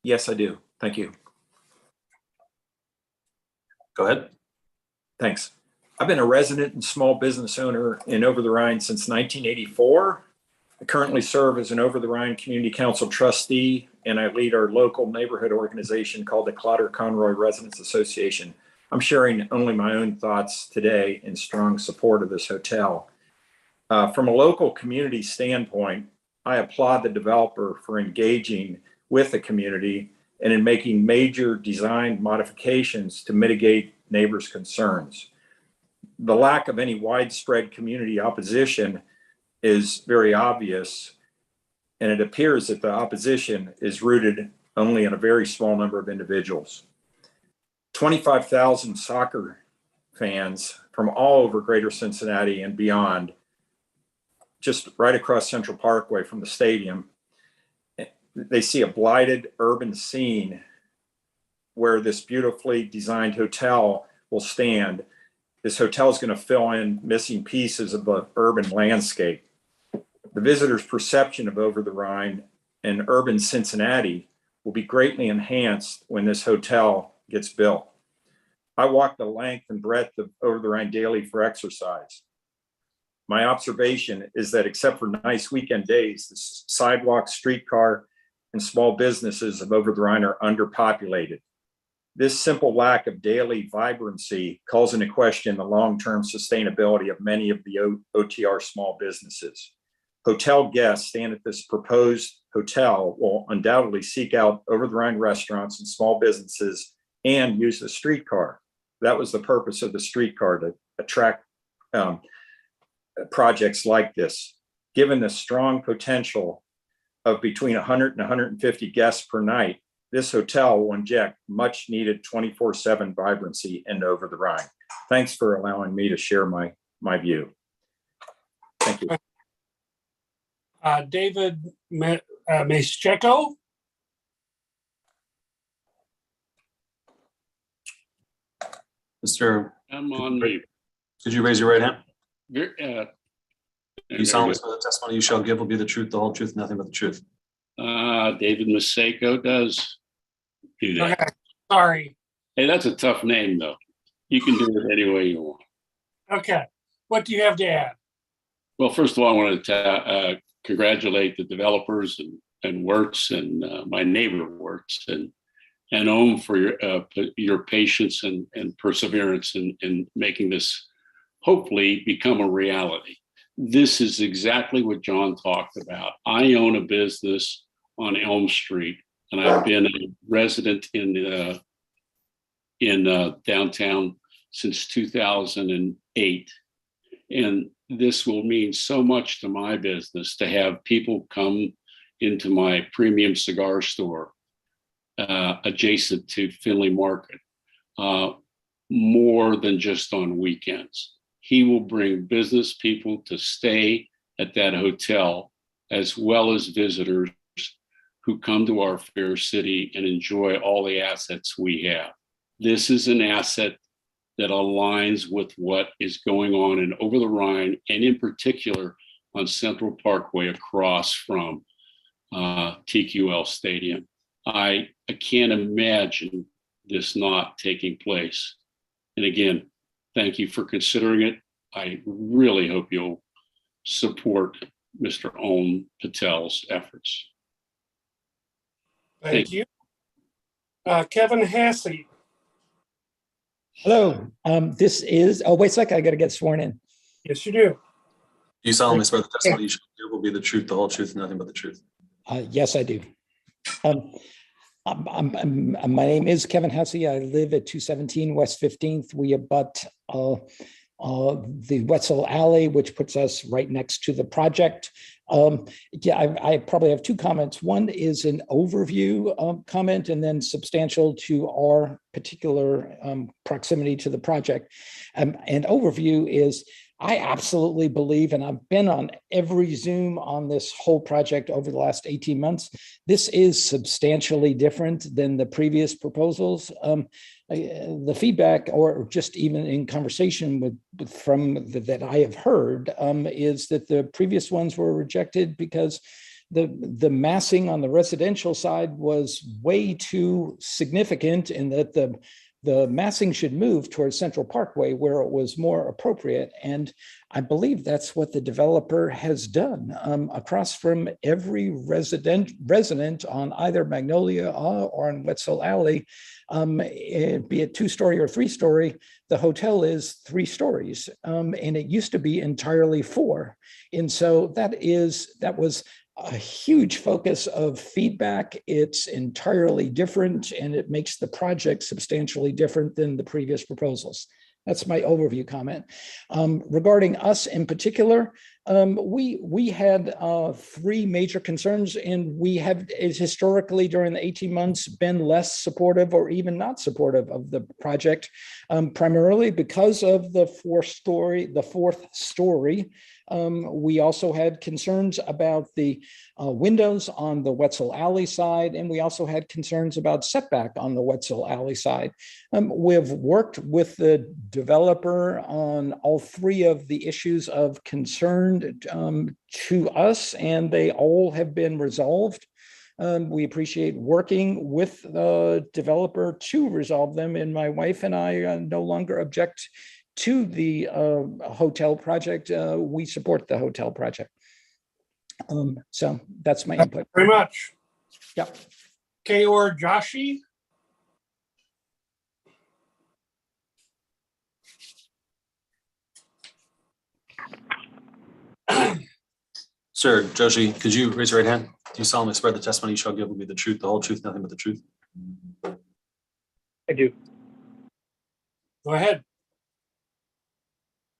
Yes, I do. Thank you. Go ahead. Thanks. I've been a resident and small business owner in Over-the-Rhine since 1984. I currently serve as an Over-the-Rhine Community Council trustee, and I lead our local neighborhood organization called the Clotter-Conroy Residents Association. I'm sharing only my own thoughts today in strong support of this hotel. From a local community standpoint, I applaud the developer for engaging with the community and in making major design modifications to mitigate neighbors' concerns. The lack of any widespread community opposition is very obvious, and it appears that the opposition is rooted only in a very small number of individuals. 25,000 soccer fans from all over Greater Cincinnati and beyond, just right across Central Parkway from the stadium, they see a blighted urban scene where this beautifully designed hotel will stand. This hotel is going to fill in missing pieces of the urban landscape. The visitor's perception of Over-the-Rhine and urban Cincinnati will be greatly enhanced when this hotel gets built. I walk the length and breadth of Over-the-Rhine daily for exercise. My observation is that except for nice weekend days, the sidewalks, streetcar, and small businesses of Over-the-Rhine are underpopulated. This simple lack of daily vibrancy calls into question the long-term sustainability of many of the OTR small businesses. Hotel guests staying at this proposed hotel will undoubtedly seek out Over-the-Rhine restaurants and small businesses and use the streetcar. That was the purpose of the streetcar, to attract projects like this. Given the strong potential of between 100 and 150 guests per night, this hotel will inject much needed 24/7 vibrancy into Over-the-Rhine. Thanks for allowing me to share my view. Thank you. David Mascheko. Mr. I'm on mute. Could you raise your right hand? Very, You solemnly swear the testimony you shall give will be the truth, the whole truth, nothing but the truth. David Maseko does do that. Okay, sorry. Hey, that's a tough name, though. You can do it any way you want. Okay, what do you have to add? Well, first of all, I wanted to congratulate the developers and Wirtz and my neighbor Wirtz and Owen for your patience and perseverance in making this hopefully become a reality. This is exactly what John talked about. I own a business on Elm Street, and I've been a resident in downtown since 2008. And this will mean so much to my business to have people come into my premium cigar store adjacent to Finley Market more than just on weekends. He will bring business people to stay at that hotel, as well as visitors who come to our fair city and enjoy all the assets we have. this is an asset that aligns with what is going on in Over-the-Rhine, and in particular on Central Parkway across from TQL Stadium. I can't imagine this not taking place. And again, thank you for considering it. I really hope you'll support Mr. Owen Patel's efforts. Thank you. Kevin Hassey. Hello, this is, oh, wait a second, I got to get sworn in. Yes, you do. Do you solemnly swear the testimony you shall give will be the truth, the whole truth, and nothing but the truth? Yes, I do. My name is Kevin Hassey. I live at 217 West 15th. We abut the Wetzel Alley, which puts us right next to the project. I probably have two comments. One is an overview comment, and then substantial to our particular proximity to the project. And overview is, I absolutely believe, and I've been on every Zoom on this whole project over the last 18 months, this is substantially different than the previous proposals. The feedback, or just even in conversation that I have heard, is that the previous ones were rejected because the massing on the residential side was way too significant, and that the massing should move towards Central Parkway where it was more appropriate. And I believe that's what the developer has done across from every resident on either Magnolia or on Wetzel Alley, be it 2-story or 3-story, the hotel is 3 stories. And it used to be entirely 4. And so that was a huge focus of feedback. It's entirely different, and it makes the project substantially different than the previous proposals. That's my overview comment. Regarding us in particular, we had 3 major concerns, and we have historically during the 18 months been less supportive or even not supportive of the project, primarily because of the 4th story. We also had concerns about the windows on the Wetzel Alley side, and we also had concerns about setback on the Wetzel Alley side. We've worked with the developer on all 3 of the issues of concern to us, and they all have been resolved. We appreciate working with the developer to resolve them, and my wife and I no longer object to the hotel project. We support the hotel project. So that's my input. Very much. Yep. Kaor Joshi. Sir, Joshi, could you raise your right hand? Do you solemnly swear the testimony you shall give will be the truth, the whole truth, nothing but the truth? I do. Go ahead.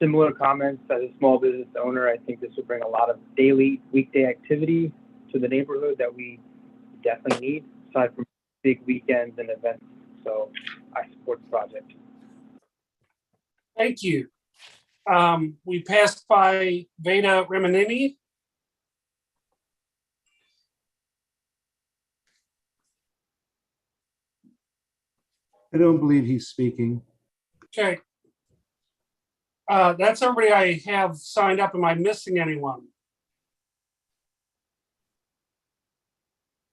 Similar comments. As a small business owner, I think this will bring a lot of daily, weekday activity to the neighborhood that we definitely need, aside from big weekends and events. So I support the project. Thank you. We passed by Veda Remanini. I don't believe he's speaking. Okay. That's everybody I have signed up. Am I missing anyone?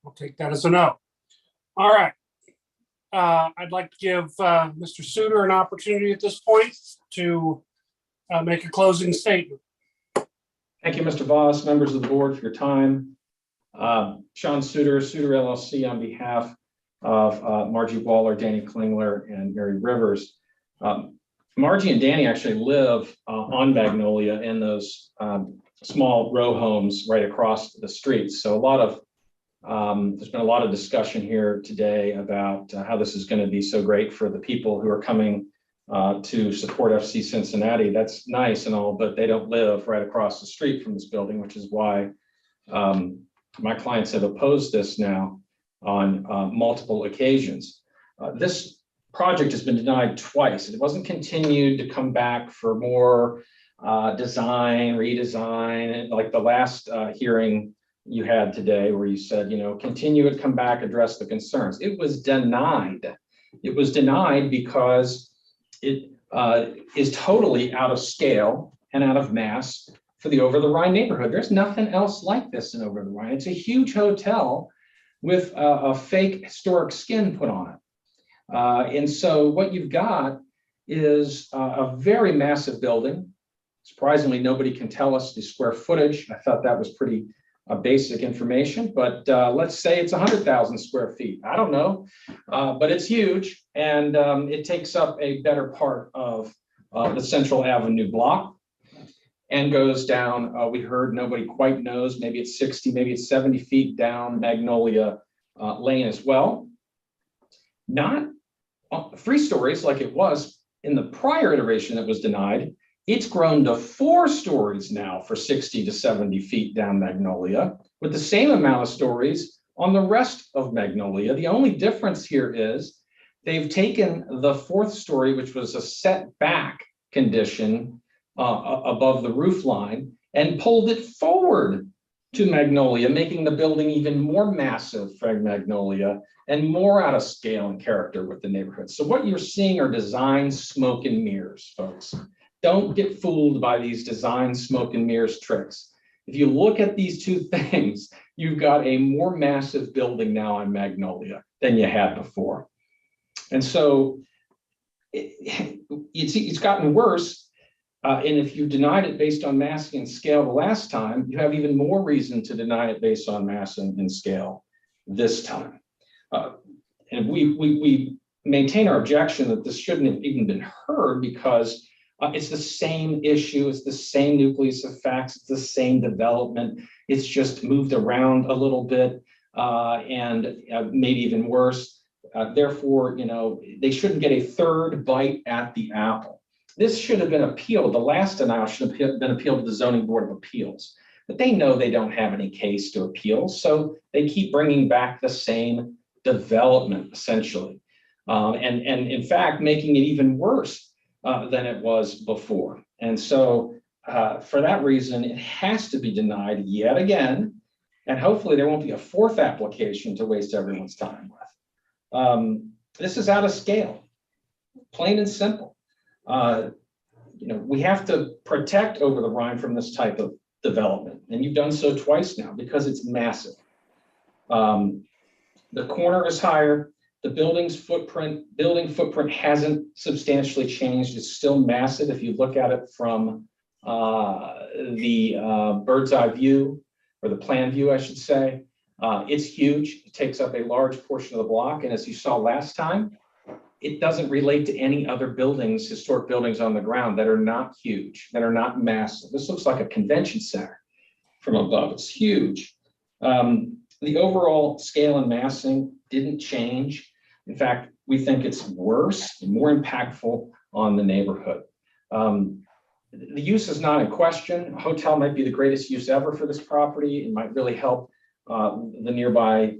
I'll take that as a no. All right. I'd like to give Mr. Suter an opportunity at this point to make a closing statement. Thank you, Mr. Voss, members of the board, for your time. Sean Suter, Suter LLC, on behalf of Margie Waller, Danny Klingler, and Mary Rivers. Margie and Danny actually live on Magnolia in those small row homes right across the street. So there's been a lot of discussion here today about how this is going to be so great for the people who are coming to support FC Cincinnati. That's nice and all, but they don't live right across the street from this building, which is why my clients have opposed this now on multiple occasions. This project has been denied twice. It wasn't continued to come back for more redesign, like the last hearing you had today where you said, continue it, come back, address the concerns. It was denied. It was denied because it is totally out of scale and out of mass for the Over-the-Rhine neighborhood. There's nothing else like this in Over-the-Rhine. It's a huge hotel with a fake historic skin put on it. And so what you've got is a very massive building. Surprisingly, nobody can tell us the square footage. I thought that was pretty basic information, but let's say it's 100,000 square feet. I don't know, but it's huge, and it takes up a better part of the Central Avenue block and goes down, we heard, nobody quite knows, maybe it's 60, maybe it's 70 feet down Magnolia Lane as well. Not 3 stories like it was in the prior iteration that was denied. It's grown to 4 stories now for 60 to 70 feet down Magnolia, with the same amount of stories on the rest of Magnolia. The only difference here is they've taken the 4th story, which was a setback condition above the roof line, and pulled it forward to Magnolia, making the building even more massive for Magnolia and more out of scale and character with the neighborhood. So what you're seeing are design smoke and mirrors, folks. Don't get fooled by these design smoke and mirrors tricks. If you look at these 2 things, you've got a more massive building now on Magnolia than you had before. And so it's gotten worse. And if you denied it based on massing and scale the last time, you have even more reason to deny it based on mass and scale this time. And we maintain our objection that this shouldn't have even been heard because it's the same issue, it's the same nucleus of facts, it's the same development. It's just moved around a little bit and maybe even worse. Therefore, they shouldn't get a third bite at the apple. This should have been appealed. The last denial should have been appealed to the Zoning Board of Appeals, but they know they don't have any case to appeal, so they keep bringing back the same development essentially, and in fact making it even worse than it was before. And so for that reason, it has to be denied yet again, and hopefully there won't be a 4th application to waste everyone's time with. This is out of scale, plain and simple. We have to protect Over-the-Rhine from this type of development, and you've done so twice now because it's massive. The corner is higher. The building footprint hasn't substantially changed. It's still massive if you look at it from the bird's eye view, or the plan view, I should say. It's huge. It takes up a large portion of the block, and as you saw last time, it doesn't relate to any other buildings, historic buildings on the ground that are not huge, that are not massive. This looks like a convention center from above. It's huge. The overall scale and massing didn't change. In fact, we think it's worse and more impactful on the neighborhood. The use is not in question. A hotel might be the greatest use ever for this property. It might really help the nearby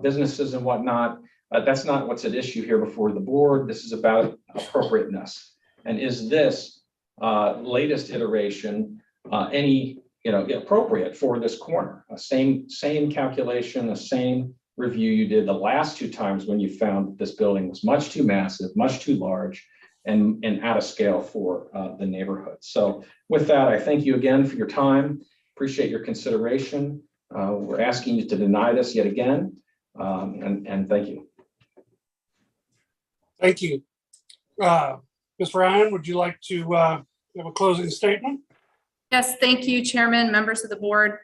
businesses and whatnot. That's not what's at issue here before the board. This is about appropriateness. And is this latest iteration any appropriate for this corner? Same calculation, the same review you did the last 2 times when you found that this building was much too massive, much too large, and out of scale for the neighborhood. So with that, I thank you again for your time. Appreciate your consideration. We're asking you to deny this yet again, and thank you. Thank you. Ms. Ryan, would you like to have a closing statement? Yes, thank you, Chairman, members of the board.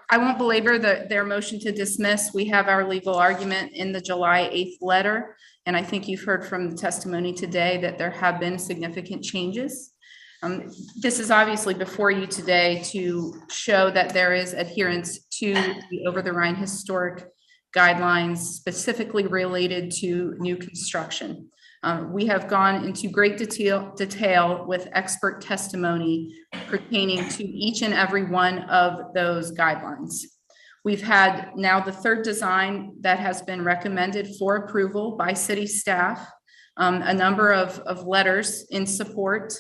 I won't belabor their motion to dismiss. We have our legal argument in the July 8th letter, and I think you've heard from the testimony today that there have been significant changes. This is obviously before you today to show that there is adherence to the Over-the-Rhine historic guidelines specifically related to new construction. We have gone into great detail with expert testimony pertaining to each and every one of those guidelines. We've had now the 3rd design that has been recommended for approval by city staff, a number of letters in support.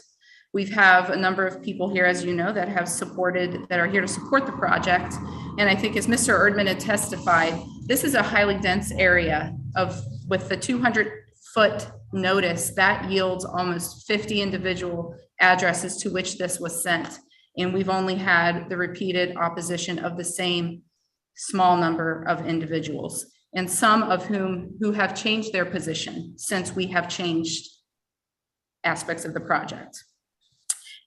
We have a number of people here, as you know, that are here to support the project. And I think as Mr. Erdman had testified, this is a highly dense area of with the 200-foot notice, that yields almost 50 individual addresses to which this was sent. And we've only had the repeated opposition of the same small number of individuals, and some of who have changed their position since we have changed aspects of the project.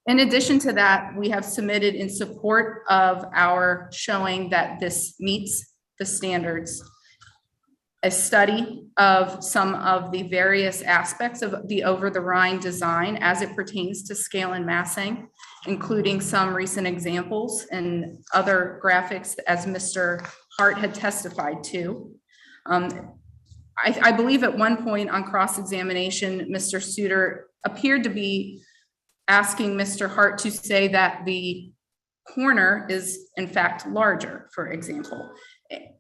In addition to that, we have submitted in support of our showing that this meets the standards, a study of some of the various aspects of the Over-the-Rhine design as it pertains to scale and massing, including some recent examples and other graphics as Mr. Hart had testified to. I believe at one point on cross-examination, Mr. Suter appeared to be asking Mr. Hart to say that the corner is in fact larger, for example.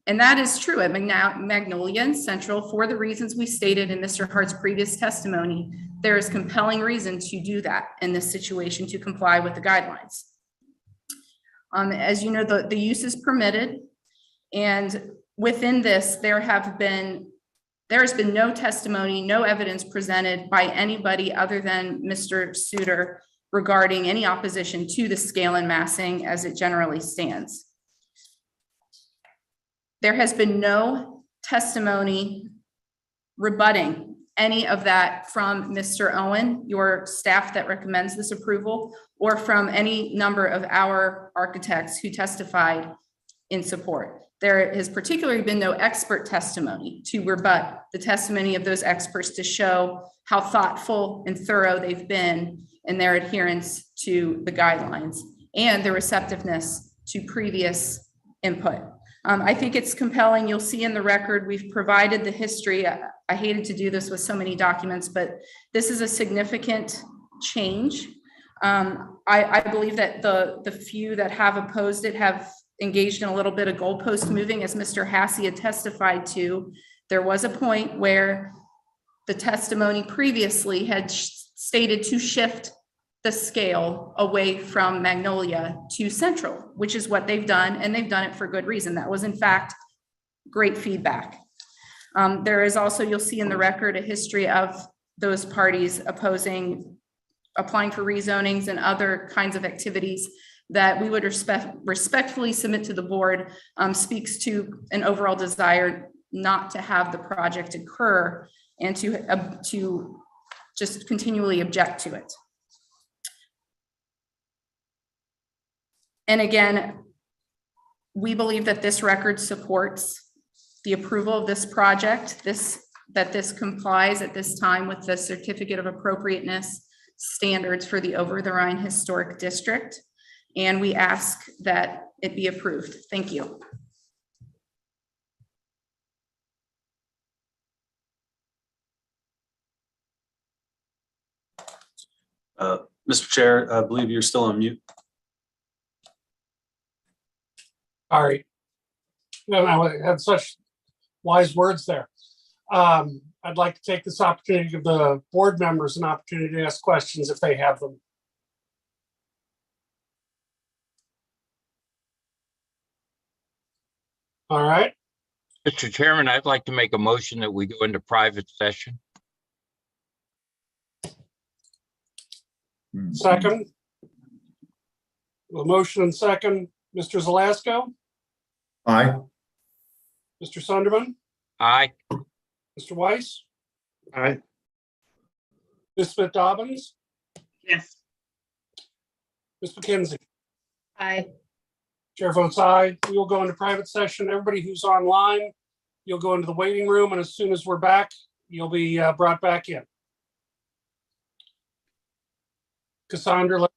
And that is true at Magnolia and Central for the reasons we stated in Mr. Hart's previous testimony. There is compelling reason to do that in this situation to comply with the guidelines. As you know, the use is permitted, and within this, there has been no testimony, no evidence presented by anybody other than Mr. Suter regarding any opposition to the scale and massing as it generally stands. There has been no testimony rebutting any of that from Mr. Owen, your staff that recommends this approval, or from any number of our architects who testified in support. There has particularly been no expert testimony to rebut the testimony of those experts to show how thoughtful and thorough they've been in their adherence to the guidelines and their receptiveness to previous input. I think it's compelling. You'll see in the record, we've provided the history. I hated to do this with so many documents, but this is a significant change. I believe that the few that have opposed it have engaged in a little bit of goalpost moving, as Mr. Hassey had testified to. There was a point where the testimony previously had stated to shift the scale away from Magnolia to Central, which is what they've done, and they've done it for good reason. That was in fact great feedback. There is also, you'll see in the record, a history of those parties opposing applying for rezonings and other kinds of activities that we would respectfully submit to the board, speaks to an overall desire not to have the project occur and to just continually object to it. And again, we believe that this record supports the approval of this project, that this complies at this time with the certificate of appropriateness standards for the Over-the-Rhine Historic District. And we ask that it be approved. Thank you. Mr. Chair, I believe you're still on mute. All right. No, I had such wise words there. I'd like to take this opportunity to give the board members an opportunity to ask questions if they have them. All right. Mr. Chairman, I'd like to make a motion that we go into private session. Second. A motion and second. Mr. Zelasco? Aye. Mr. Sunderman? Aye. Mr. Weiss? Aye. Ms. Smith Dobbins? Yes. Ms. McKenzie? Aye. Chair votes aye. We will go into private session. Everybody who's online, you'll go into the waiting room, and as soon as we're back, you'll be brought back in. Cassandra,